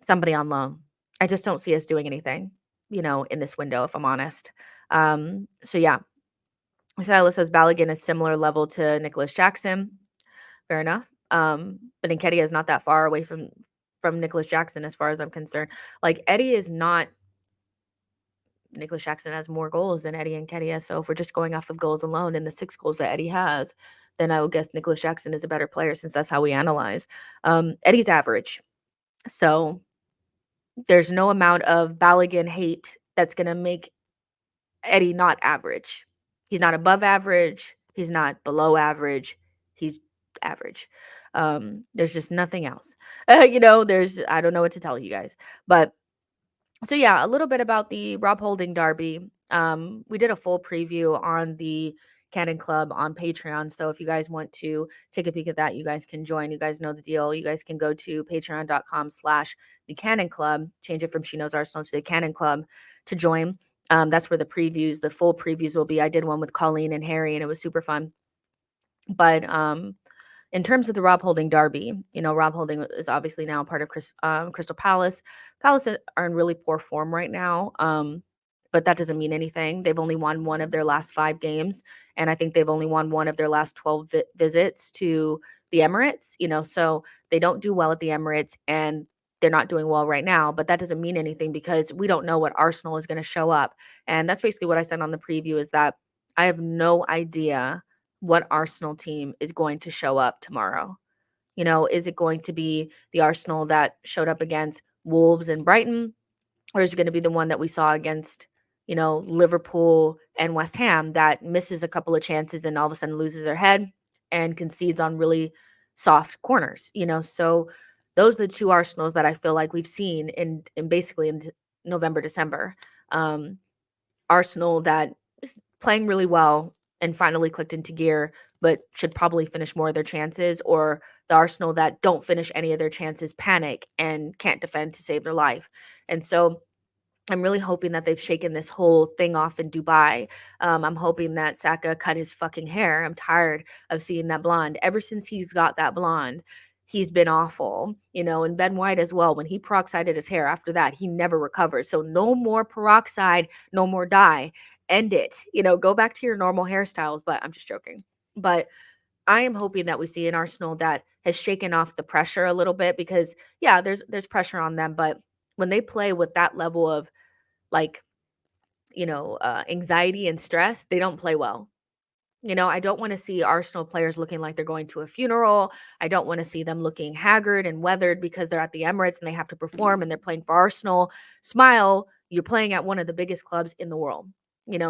somebody on loan. I just don't see us doing anything, in this window, if I'm honest. So yeah, Silas says Balogun is similar level to Nicholas Jackson. Fair enough. But Nketiah is not that far away from Nicholas Jackson as far as I'm concerned. Like, Eddie is not. Nicholas Jackson has more goals than Eddie and Nketiah. So if we're just going off of goals alone and the 6 goals that Eddie has, then I would guess Nicholas Jackson is a better player since that's how we analyze. Eddie's average. So there's no amount of Balogun hate that's going to make Eddie not average. He's not above average. He's not below average. He's average. There's just nothing else. I don't know what to tell you guys. But so yeah, a little bit about the Rob Holding Derby. We did a full preview on the Cannon Club on Patreon. So if you guys want to take a peek at that, you guys can join. You guys know the deal. You guys can go to patreon.com/the Cannon Club, change it from She Knows Arsenal to the Cannon Club to join. That's where the full previews will be. I did one with Colleen and Harry, and it was super fun. But in terms of the Rob Holding Derby, Rob Holding is obviously now part of Crystal Palace. Palace are in really poor form right now, but that doesn't mean anything. They've only won one of their last 5 games, and I think they've only won one of their last 12 visits to the Emirates. So they don't do well at the Emirates, and they're not doing well right now. But that doesn't mean anything because we don't know what Arsenal is going to show up, and that's basically what I said on the preview. Is that I have no idea what Arsenal team is going to show up tomorrow. Is it going to be the Arsenal that showed up against Wolves and Brighton? Or is it going to be the one that we saw against, Liverpool and West Ham that misses a couple of chances and all of a sudden loses their head and concedes on really soft corners, So those are the 2 Arsenals that I feel like we've seen in basically in November, December. Arsenal that is playing really well and finally clicked into gear, but should probably finish more of their chances, or the Arsenal that don't finish any of their chances, panic, and can't defend to save their life. And so I'm really hoping that they've shaken this whole thing off in Dubai. I'm hoping that Saka cut his fucking hair. I'm tired of seeing that blonde. Ever since he's got that blonde, he's been awful, and Ben White as well. When he peroxided his hair after that, he never recovered. So no more peroxide, no more dye. End it. Go back to your normal hairstyles, but I'm just joking. But I am hoping that we see an Arsenal that has shaken off the pressure a little bit because, yeah, there's pressure on them, but when they play with that level of like, anxiety and stress, they don't play well. I don't want to see Arsenal players looking like they're going to a funeral. I don't want to see them looking haggard and weathered because they're at the Emirates and they have to perform and they're playing for Arsenal. Smile, you're playing at one of the biggest clubs in the world.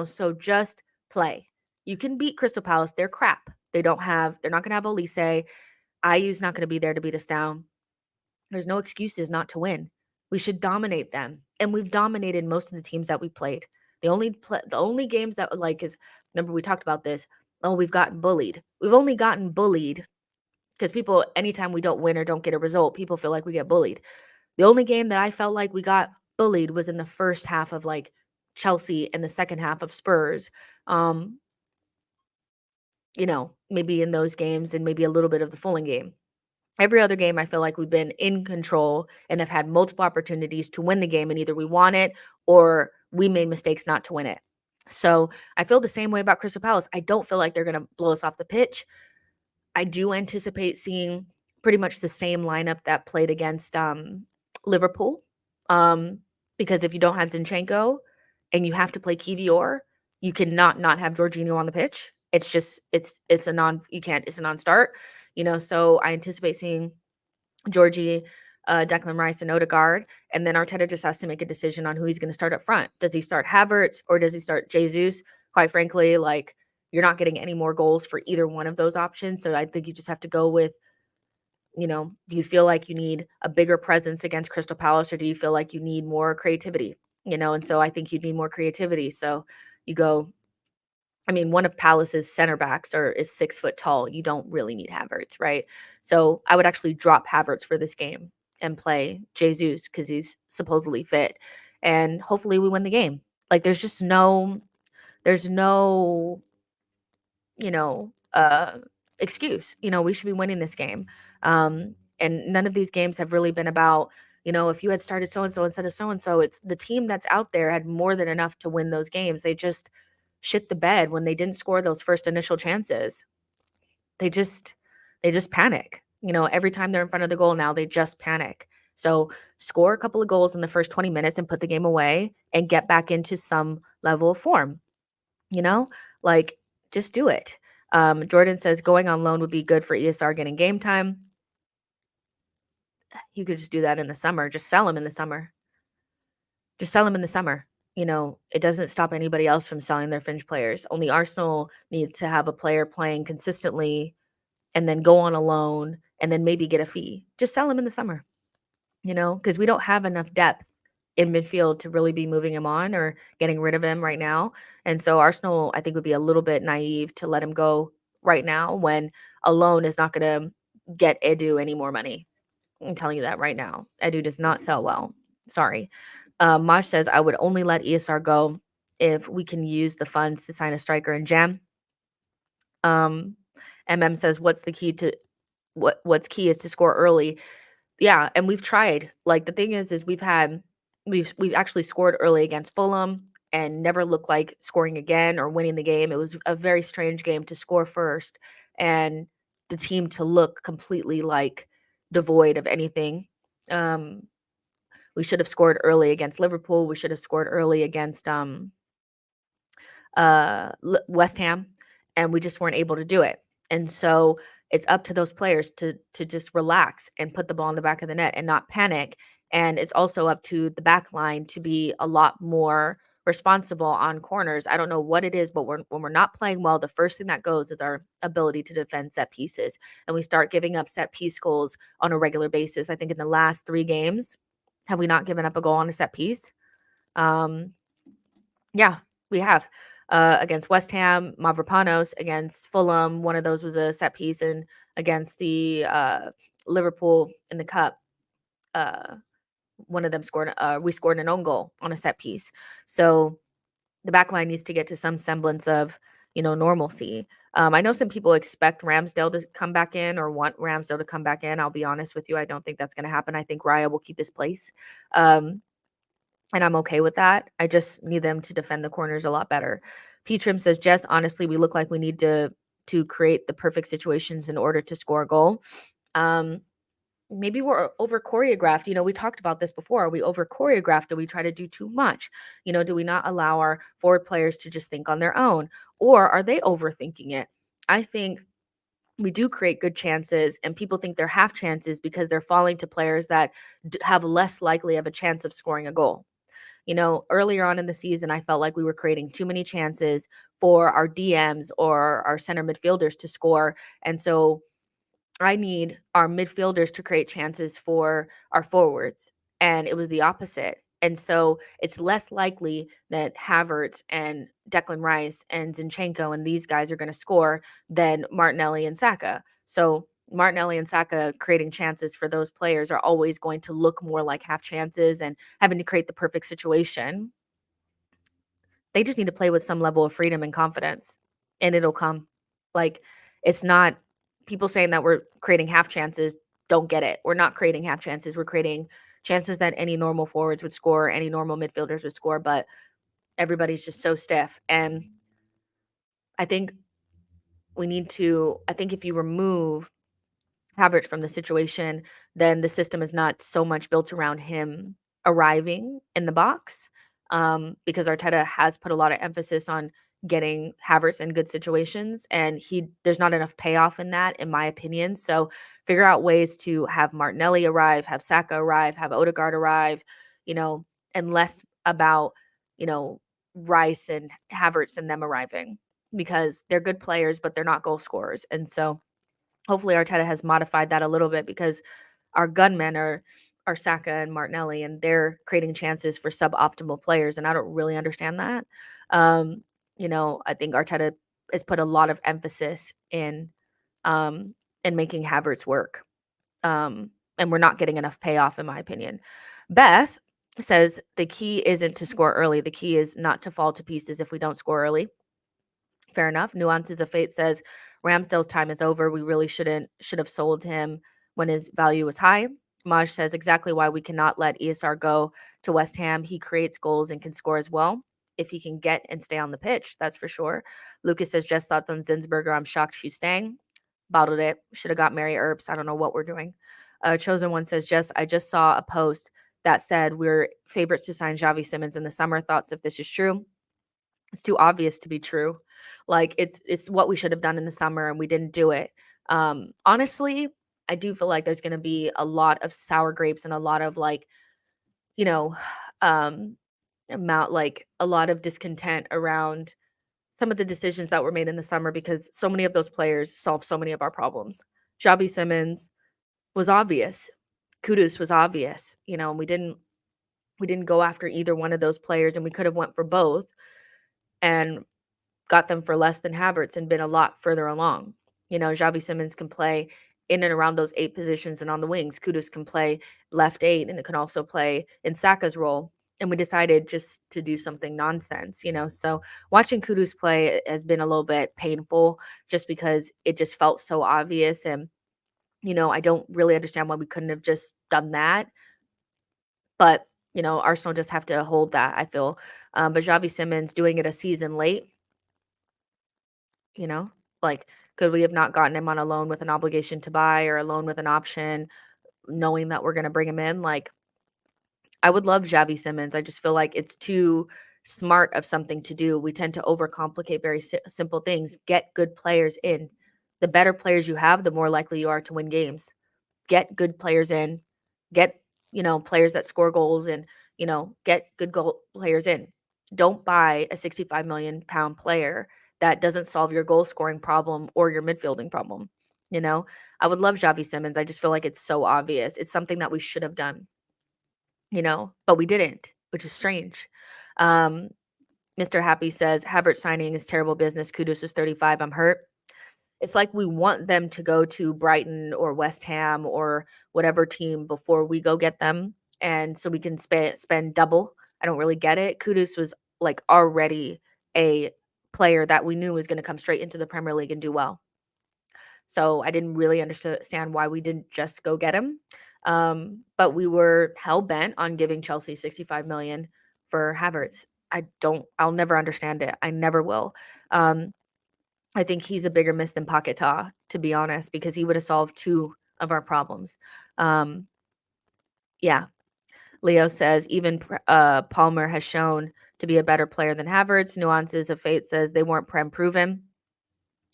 So just play. You can beat Crystal Palace. They're crap. They're not going to have Olise. IU's not going to be there to beat us down. There's no excuses not to win. We should dominate them. And we've dominated most of the teams that we played. The only games that is, remember we talked about this. Oh, we've gotten bullied. We've only gotten bullied because people, anytime we don't win or don't get a result, people feel like we get bullied. The only game that I felt like we got bullied was in the first half of Chelsea and the second half of Spurs. Maybe in those games and maybe a little bit of the Fulham game. Every other game, I feel like we've been in control and have had multiple opportunities to win the game, and either we won it or we made mistakes not to win it. So I feel the same way about Crystal Palace. I don't feel like they're going to blow us off the pitch. I do anticipate seeing pretty much the same lineup that played against Liverpool. Because if you don't have Zinchenko and you have to play Kivior, you cannot not have Jorginho on the pitch. It's just it's a non-start. So I anticipate seeing Georgie, Declan Rice, and Odegaard, and then Arteta just has to make a decision on who he's going to start up front. Does he start Havertz or does he start Jesus? Quite frankly, you're not getting any more goals for either one of those options. So I think you just have to go with, do you feel like you need a bigger presence against Crystal Palace, or do you feel like you need more creativity? And so I think you'd need more creativity. So you go. One of Palace's center backs is 6 foot tall. You don't really need Havertz, right? So I would actually drop Havertz for this game and play Jesus because he's supposedly fit. And hopefully we win the game. There's just no There's no, you know, excuse. We should be winning this game. And none of these games have really been about, if you had started so and so instead of so and so. It's the team that's out there had more than enough to win those games. They just shit the bed when they didn't score those first initial chances. They just panic. Every time they're in front of the goal now, they just panic. So score a couple of goals in the first 20 minutes and put the game away and get back into some level of form. You know, like just do it. Jordan says going on loan would be good for ESR getting game time. You could just do that in the summer. Just sell him in the summer. Just sell him in the summer. It doesn't stop anybody else from selling their fringe players. Only Arsenal needs to have a player playing consistently and then go on a loan and then maybe get a fee. Just sell him in the summer, because we don't have enough depth in midfield to really be moving him on or getting rid of him right now. And so Arsenal, I think, would be a little bit naive to let him go right now when a loan is not going to get Edu any more money. I'm telling you that right now. Edu does not sell well. Sorry. Maj says, I would only let ESR go if we can use the funds to sign a striker and jam. MM says, what's key is to score early. Yeah, and we've tried. Like the thing is we've actually scored early against Fulham and never looked like scoring again or winning the game. It was a very strange game to score first and the team to look completely like devoid of anything. We should have scored early against Liverpool. We should have scored early against West Ham, and we just weren't able to do it. And so it's up to those players to just relax and put the ball in the back of the net and not panic. And it's also up to the back line to be a lot more responsible on corners. I don't know what it is, but when we're not playing well, the first thing that goes is our ability to defend set pieces. And we start giving up set piece goals on a regular basis. I think in the last 3 games, have we not given up a goal on a set piece? Yeah, we have. Against West Ham, Mavropanos, against Fulham, one of those was a set piece, and against the Liverpool in the cup, one of them scored. We scored an own goal on a set piece. So the back line needs to get to some semblance of, normalcy. I know some people expect Ramsdale to come back in or want Ramsdale to come back in. I'll be honest with you, I don't think that's going to happen. I think Raya will keep his place. And I'm okay with that. I just need them to defend the corners a lot better. Trim says, Jess, honestly, we look like we need to create the perfect situations in order to score a goal. Maybe we're over choreographed. We talked about this before. Are we over choreographed? Do we try to do too much? Do we not allow our forward players to just think on their own? Or are they overthinking it? I think we do create good chances and people think they're half chances because they're falling to players that have less likely of a chance of scoring a goal. Earlier on in the season, I felt like we were creating too many chances for our DMs or our center midfielders to score. And so I need our midfielders to create chances for our forwards. And it was the opposite. And so it's less likely that Havertz and Declan Rice and Zinchenko and these guys are going to score than Martinelli and Saka. So Martinelli and Saka creating chances for those players are always going to look more like half chances and having to create the perfect situation. They just need to play with some level of freedom and confidence, and it'll come. Like, it's not people saying that we're creating half chances don't get it. We're not creating half chances. We're creating chances that any normal forwards would score, any normal midfielders would score, but everybody's just so stiff. And I think if you remove Havertz from the situation, then the system is not so much built around him arriving in the box, because Arteta has put a lot of emphasis on getting Havertz in good situations, and there's not enough payoff in that, in my opinion. So figure out ways to have Martinelli arrive, have Saka arrive, have Odegaard arrive, and less about, Rice and Havertz and them arriving, because they're good players, but they're not goal scorers. And so hopefully Arteta has modified that a little bit, because our gunmen are Saka and Martinelli, and they're creating chances for suboptimal players, and I don't really understand that. I think Arteta has put a lot of emphasis in making Havertz work, and we're not getting enough payoff, in my opinion. Beth says the key isn't to score early. The key is not to fall to pieces if we don't score early. Fair enough. Nuances of Fate says Ramsdale's time is over. We really should have sold him when his value was high. Maj says exactly why we cannot let ESR go to West Ham. He creates goals and can score as well if he can get and stay on the pitch. That's for sure. Lucas says just thoughts on Zinsberger. I'm shocked she's staying. Bottled it. Should have got Mary Earps. I don't know what we're doing. Chosen One says I just saw a post that said we're favorites to sign Xavi Simmons in the summer. Thoughts if this is true? It's too obvious to be true. Like it's what we should have done in the summer and we didn't do it. Honestly, I do feel like there's going to be a lot of sour grapes and a lot of like, you know, um amount like a lot of discontent around some of the decisions that were made in the summer because so many of those players solved so many of our problems. Xavi Simmons was obvious. Kudus was obvious, and we didn't go after either one of those players and we could have went for both and got them for less than Havertz and been a lot further along. Xavi Simmons can play in and around those 8 positions and on the wings. Kudus can play left 8 and it can also play in Saka's role. And we decided just to do something nonsense. So watching Kudus play has been a little bit painful just because it just felt so obvious. And, I don't really understand why we couldn't have just done that. But, Arsenal just have to hold that, I feel. But Xavi Simmons doing it a season late, you know? Like, could we have not gotten him on a loan with an obligation to buy or a loan with an option, knowing that we're gonna bring him in? Like, I would love Xavi Simmons. I just feel like it's too smart of something to do. We tend to overcomplicate very simple things. Get good players in. The better players you have, the more likely you are to win games. Get good players in. Get, players that score goals and, get good goal players in. Don't buy a 65 million pound player that doesn't solve your goal scoring problem or your midfielding problem. You know, I would love Xavi Simmons. I just feel like it's so obvious. It's something that we should have done, but we didn't, which is strange. Um, Mr. Happy says Havertz signing is terrible business. Kudus is 35. I'm hurt. It's like we want them to go to Brighton or West Ham or whatever team before we go get them, and so we can spend double. I don't really get it. Kudus was like already a player that we knew was going to come straight into the Premier League and do well. So I didn't really understand why we didn't just go get him. But we were hell bent on giving Chelsea 65 million for Havertz. I'll never understand it. I never will. I think he's a bigger miss than Paquetá, to be honest, because he would have solved 2 of our problems. Yeah. Leo says even Palmer has shown to be a better player than Havertz. Nuances of Fate says they weren't Prem proven.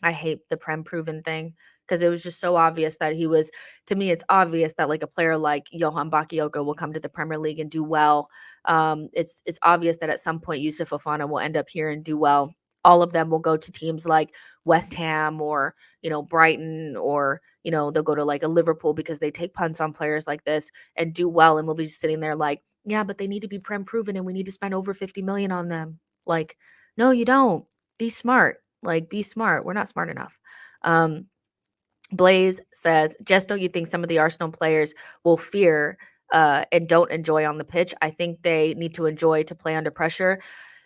I hate the Prem proven thing because it was just so obvious that to me, it's obvious that like a player like Johan Bakayoko will come to the Premier League and do well. It's obvious that at some point Yusuf Fofana will end up here and do well. All of them will go to teams like West Ham or, Brighton or, they'll go to like a Liverpool because they take punts on players like this and do well. And we'll be just sitting there like, yeah, but they need to be Prem proven and we need to spend over 50 million on them. Like, no, you don't. Be smart. Like, be smart. We're not smart enough. Blaze says, Jess, don't you think some of the Arsenal players will fear and don't enjoy on the pitch? I think they need to enjoy to play under pressure.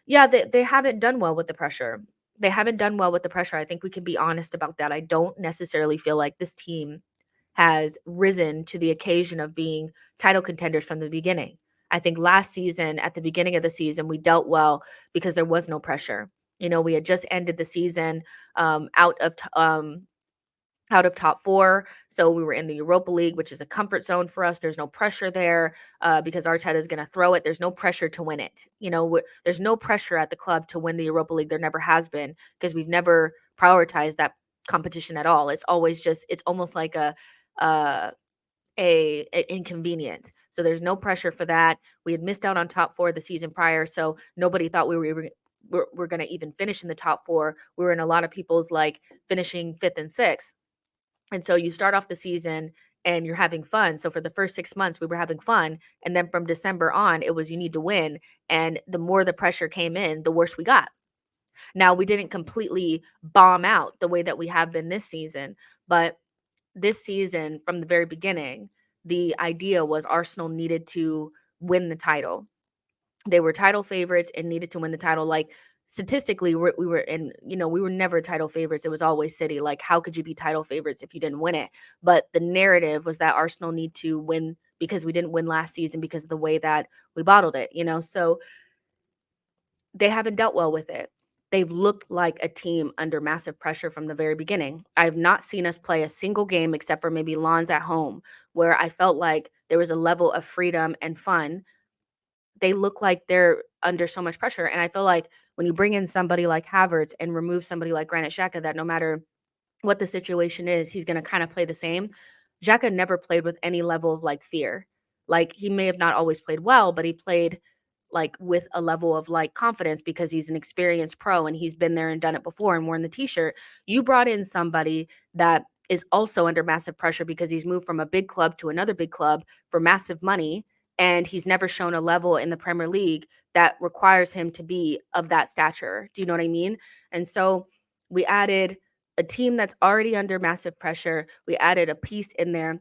Yeah, they haven't done well with the pressure. They haven't done well with the pressure. I think we can be honest about that. I don't necessarily feel like this team has risen to the occasion of being title contenders from the beginning. I think last season, at the beginning of the season, we dealt well because there was no pressure. We had just ended the season out of top 4. So we were in the Europa League, which is a comfort zone for us. There's no pressure there because Arteta is going to throw it. There's no pressure to win it. There's no pressure at the club to win the Europa League. There never has been because we've never prioritized that competition at all. It's almost like a inconvenience. So there's no pressure for that. We had missed out on top 4 the season prior, so nobody thought we're going to even finish in the top 4. We were in a lot of people's like finishing 5th and 6th. And so you start off the season and you're having fun. So for the first 6 months, we were having fun. And then from December on, it was you need to win. And the more the pressure came in, the worse we got. Now, we didn't completely bomb out the way that we have been this season. But this season, from the very beginning, the idea was Arsenal needed to win the title. They were title favorites and needed to win the title. Like statistically, we were in, we were never title favorites. It was always City. Like, how could you be title favorites if you didn't win it? But the narrative was that Arsenal need to win because we didn't win last season because of the way that we bottled it, So they haven't dealt well with it. They've looked like a team under massive pressure from the very beginning. I've not seen us play a single game except for maybe Lens at home, where I felt like there was a level of freedom and fun. They look like they're under so much pressure. And I feel like when you bring in somebody like Havertz and remove somebody like Granit Xhaka, that no matter what the situation is, he's going to kind of play the same. Xhaka never played with any level of like fear. Like he may have not always played well, but he played like with a level of like confidence because he's an experienced pro and he's been there and done it before and worn the t-shirt. You brought in somebody that is also under massive pressure because he's moved from a big club to another big club for massive money, and he's never shown a level in the Premier League that requires him to be of that stature. Do you know what I mean? And so we added a team that's already under massive pressure. We added a piece in there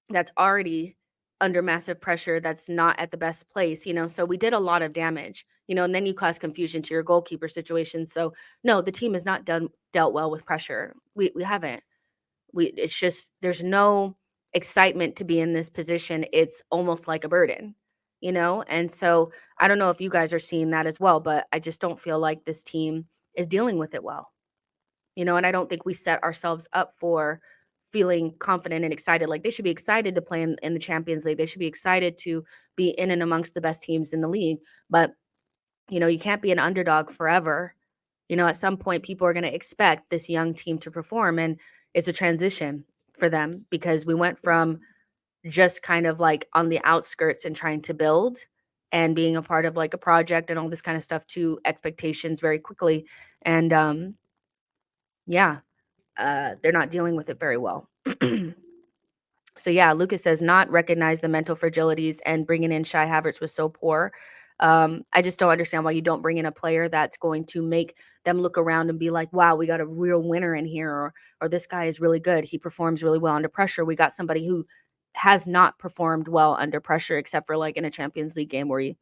that's already under massive pressure, that's not at the best place, So we did a lot of damage, and then you cause confusion to your goalkeeper situation. So no, the team has not dealt well with pressure. We haven't. It's just there's no excitement to be in this position. It's almost like a burden, And so I don't know if you guys are seeing that as well, but I just don't feel like this team is dealing with it well. And I don't think we set ourselves up for feeling confident and excited. Like they should be excited to play in the Champions League. They should be excited to be in and amongst the best teams in the league. But, you can't be an underdog forever. At some point, people are going to expect this young team to perform. And it's a transition for them because we went from just kind of like on the outskirts and trying to build and being a part of like a project and all this kind of stuff to expectations very quickly. And yeah, they're not dealing with it very well. So yeah, Lucas says not recognize the mental fragilities and bringing in Shy Havertz was so poor. I just don't understand why you don't bring in a player that's going to make them look around and be like, wow, we got a real winner in here, or this guy is really good. He performs really well under pressure. We got somebody who has not performed well under pressure, except for like in a Champions League game where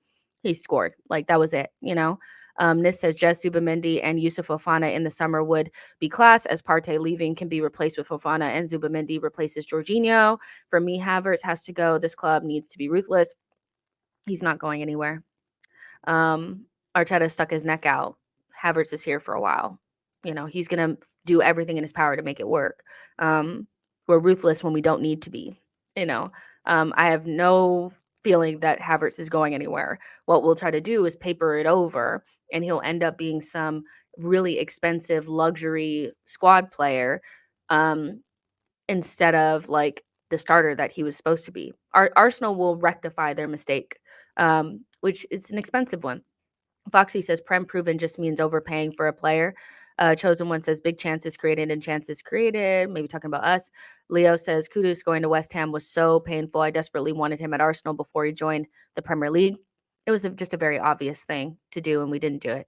he scored. Like that was it. Nis says Jess Zubamendi and Yusuf Fofana in the summer would be class, as Partey leaving can be replaced with Fofana and Zubamendi replaces Jorginho. For me, Havertz has to go. This club needs to be ruthless. He's not going anywhere. Arteta stuck his neck out. Havertz is here for a while. He's going to do everything in his power to make it work. We're ruthless when we don't need to be. I have no feeling that Havertz is going anywhere. What we'll try to do is paper it over, and he'll end up being some really expensive luxury squad player instead of like the starter that he was supposed to be. Arsenal will rectify their mistake, which is an expensive one. Foxy says Prem proven just means overpaying for a player. Chosen One says big chances created and chances created. Maybe talking about us. Leo says Kudus going to West Ham was so painful. I desperately wanted him at Arsenal before he joined the Premier League. It was just a very obvious thing to do, and we didn't do it.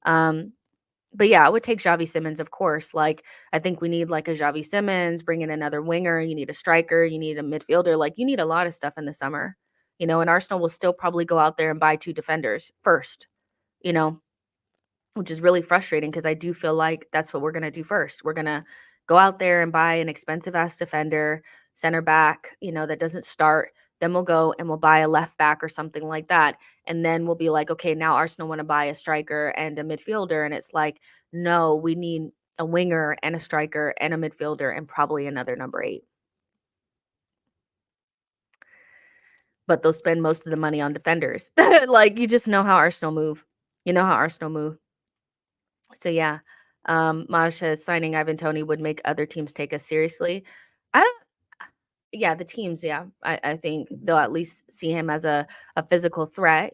But yeah, I would take Xavi Simons, of course. Like, I think we need like a Xavi Simons, bring in another winger. You need a striker. You need a midfielder. Like, you need a lot of stuff in the summer, and Arsenal will still probably go out there and buy 2 defenders first, you know, which is really frustrating because I do feel like that's what we're going to do first. We're going to go out there and buy an expensive ass defender, center back, that doesn't start. Then we'll go and we'll buy a left back or something like that. And then we'll be like, okay, now Arsenal want to buy a striker and a midfielder. And it's like, no, we need a winger and a striker and a midfielder and probably another number 8. But they'll spend most of the money on defenders. Like, you just know how Arsenal move. You know how Arsenal move. So yeah, Maj says signing Ivan Toney would make other teams take us seriously. I don't. Yeah, the teams. Yeah, I think they'll at least see him as a physical threat.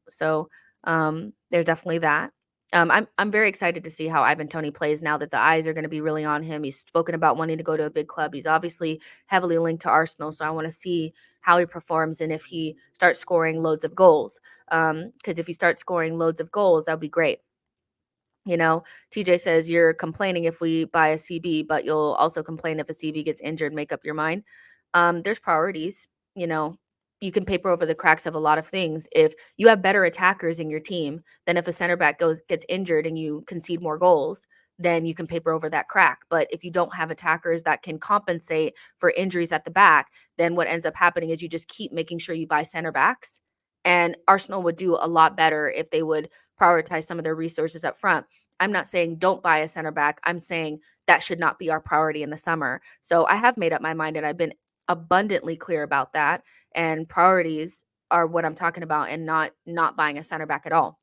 So there's definitely that. I'm very excited to see how Ivan Toney plays now that the eyes are going to be really on him. He's spoken about wanting to go to a big club. He's obviously heavily linked to Arsenal, so I want to see how he performs and if he starts scoring loads of goals. Because if he starts scoring loads of goals, that would be great. TJ says you're complaining if we buy a CB, but you'll also complain if a CB gets injured. Make up your mind. There's priorities. you can paper over the cracks of a lot of things. If you have better attackers in your team, then if a center back gets injured and you concede more goals, then you can paper over that crack. But if you don't have attackers that can compensate for injuries at the back, then what ends up happening is you just keep making sure you buy center backs. And Arsenal would do a lot better if they would prioritize some of their resources up front. I'm not saying don't buy a center back. I'm saying that should not be our priority in the summer. So I have made up my mind and I've been abundantly clear about that, and priorities are what I'm talking about, and not buying a center back at all.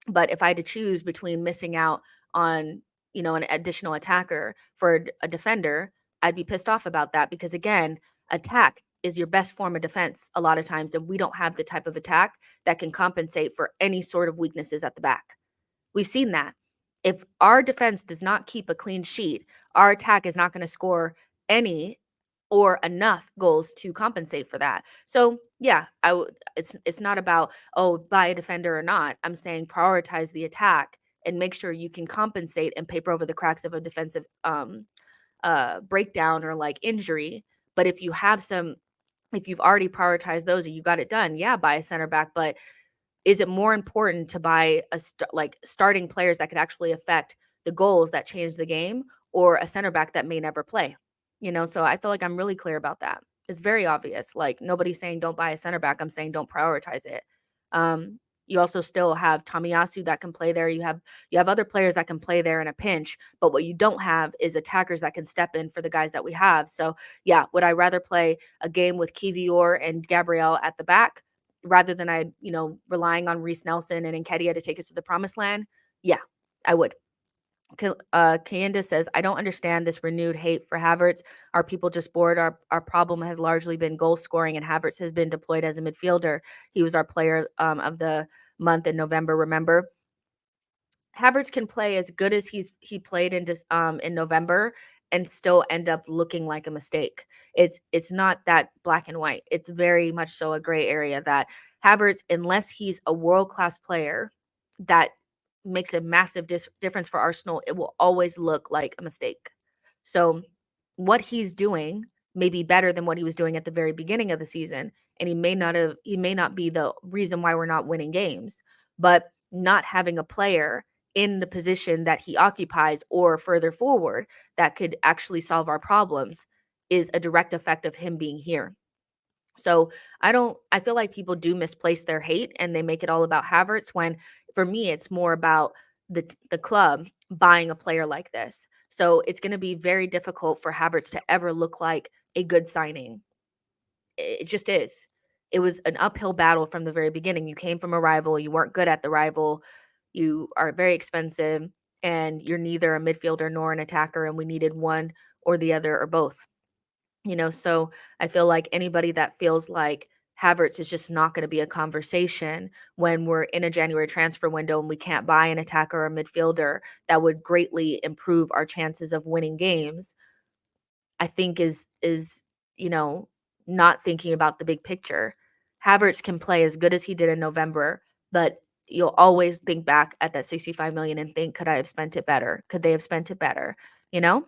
But if I had to choose between missing out on, an additional attacker for a defender, I'd be pissed off about that because again, attack is your best form of defense a lot of times, and we don't have the type of attack that can compensate for any sort of weaknesses at the back. We've seen that. If our defense does not keep a clean sheet, our attack is not going to score any or enough goals to compensate for that. So yeah, it's not about, oh, buy a defender or not. I'm saying prioritize the attack and make sure you can compensate and paper over the cracks of a defensive breakdown or like injury. But if you've already prioritized those and you got it done, yeah, buy a center back. But is it more important to buy starting players that could actually affect the goals that change the game, or a center back that may never play? So I feel like I'm really clear about that. It's very obvious. Like nobody's saying don't buy a center back. I'm saying don't prioritize it. Um, you also still have Tomiyasu that can play there. You have other players that can play there in a pinch, but what you don't have is attackers that can step in for the guys that we have. So yeah, would I rather play a game with Kivior and Gabriel at the back rather than relying on Reece Nelson and Nketiah to take us to the promised land? Yeah, I would. Candace says, I don't understand this renewed hate for Havertz. Are people just bored? Our problem has largely been goal scoring, and Havertz has been deployed as a midfielder. He was our player of the month in November, remember? Havertz can play as good as he played in November and still end up looking like a mistake. It's not that black and white. It's very much so a gray area that Havertz, unless he's a world-class player that makes a massive difference for Arsenal, it will always look like a mistake. So what he's doing may be better than what he was doing at the very beginning of the season, and he may not be the reason why we're not winning games, but not having a player in the position that he occupies or further forward that could actually solve our problems is a direct effect of him being here. So I feel like people do misplace their hate and they make it all about Havertz, when for me it's more about the club buying a player like this. So it's going to be very difficult for Havertz to ever look like a good signing. It just is. It was an uphill battle from the very beginning. You came from a rival, you weren't good at the rival, you are very expensive, and you're neither a midfielder nor an attacker, and we needed one or the other or both. So I feel like anybody that feels like Havertz is just not going to be a conversation when we're in a January transfer window and we can't buy an attacker or a midfielder that would greatly improve our chances of winning games, I think is not thinking about the big picture. Havertz can play as good as he did in November, but you'll always think back at that 65 million and think, could I have spent it better? Could they have spent it better? You know?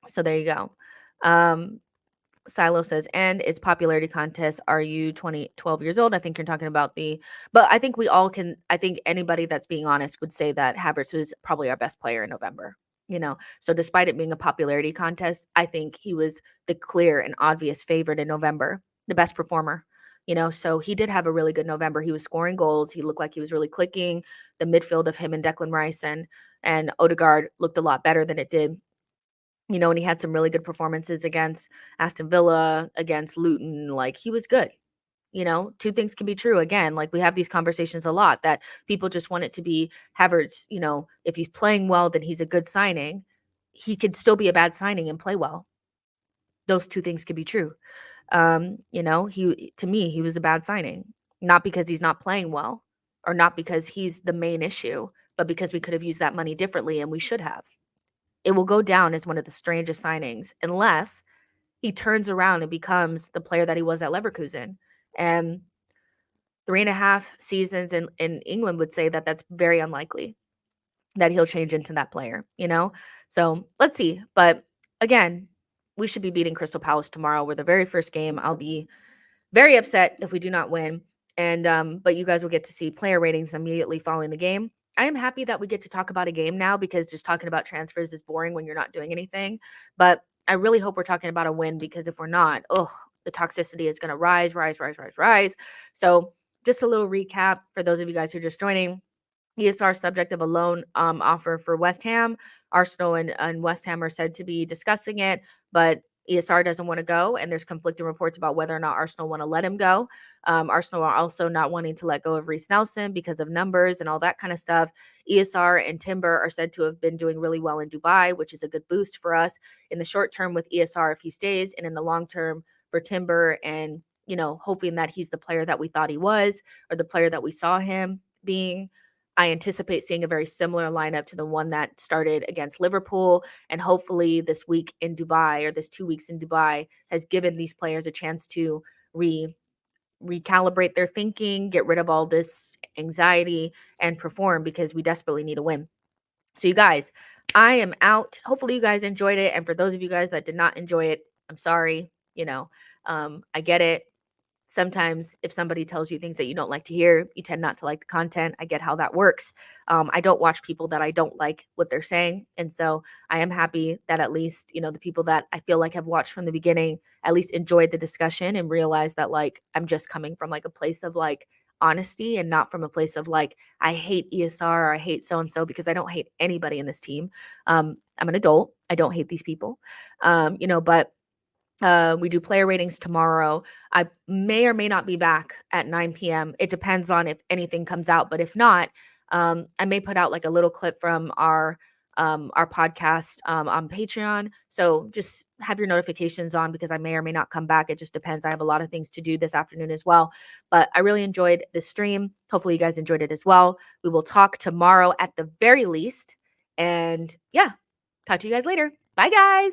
So there you go. Silo says, and its popularity contest. Are you 12 years old? I think you're talking about but I think I think anybody that's being honest would say that Havertz was probably our best player in November. So despite it being a popularity contest, I think he was the clear and obvious favorite in November, the best performer. So he did have a really good November. He was scoring goals. He looked like he was really clicking. The midfield of him and Declan Rice and Odegaard looked a lot better than it did. And he had some really good performances against Aston Villa, against Luton. Like, he was good. Two things can be true. Again, like, we have these conversations a lot that people just want it to be Havertz. If he's playing well, then he's a good signing. He could still be a bad signing and play well. Those two things could be true. To me, he was a bad signing, not because he's not playing well or not because he's the main issue, but because we could have used that money differently, and we should have. It will go down as one of the strangest signings unless he turns around and becomes the player that he was at Leverkusen. And 3.5 seasons in England would say that that's very unlikely that he'll change into that player. So let's see. But again, we should be beating Crystal Palace tomorrow. We're the very first game. I'll be very upset if we do not win. And but you guys will get to see player ratings immediately following the game. I am happy that we get to talk about a game now because just talking about transfers is boring when you're not doing anything. But I really hope we're talking about a win, because if we're not, oh, the toxicity is going to rise, rise, rise, rise, rise. So just a little recap for those of you guys who are just joining. ESR subject of a loan offer for West Ham. Arsenal and West Ham are said to be discussing it, but ESR doesn't want to go, and there's conflicting reports about whether or not Arsenal want to let him go. Arsenal are also not wanting to let go of Reece Nelson because of numbers and all that kind of stuff. ESR and Timber are said to have been doing really well in Dubai, which is a good boost for us in the short term with ESR if he stays, and in the long term for Timber, and hoping that he's the player that we thought he was, or the player that we saw him being. I anticipate seeing a very similar lineup to the one that started against Liverpool. And hopefully this week in Dubai, or this 2 weeks in Dubai, has given these players a chance to recalibrate their thinking, get rid of all this anxiety, and perform, because we desperately need a win. So you guys, I am out. Hopefully you guys enjoyed it. And for those of you guys that did not enjoy it, I'm sorry. I get it. Sometimes if somebody tells you things that you don't like to hear, you tend not to like the content. I get how that works. I don't watch people that I don't like what they're saying. And so I am happy that at least, the people that I feel like have watched from the beginning at least enjoyed the discussion and realized that, like, I'm just coming from like a place of like honesty, and not from a place of like, I hate ESR or I hate so-and-so, because I don't hate anybody in this team. I'm an adult. I don't hate these people. But we do player ratings tomorrow. I may or may not be back at 9 p.m. It depends on if anything comes out. But if not, I may put out like a little clip from our podcast on Patreon. So just have your notifications on, because I may or may not come back. It just depends. I have a lot of things to do this afternoon as well. But I really enjoyed this stream. Hopefully you guys enjoyed it as well. We will talk tomorrow at the very least. And yeah, talk to you guys later. Bye, guys.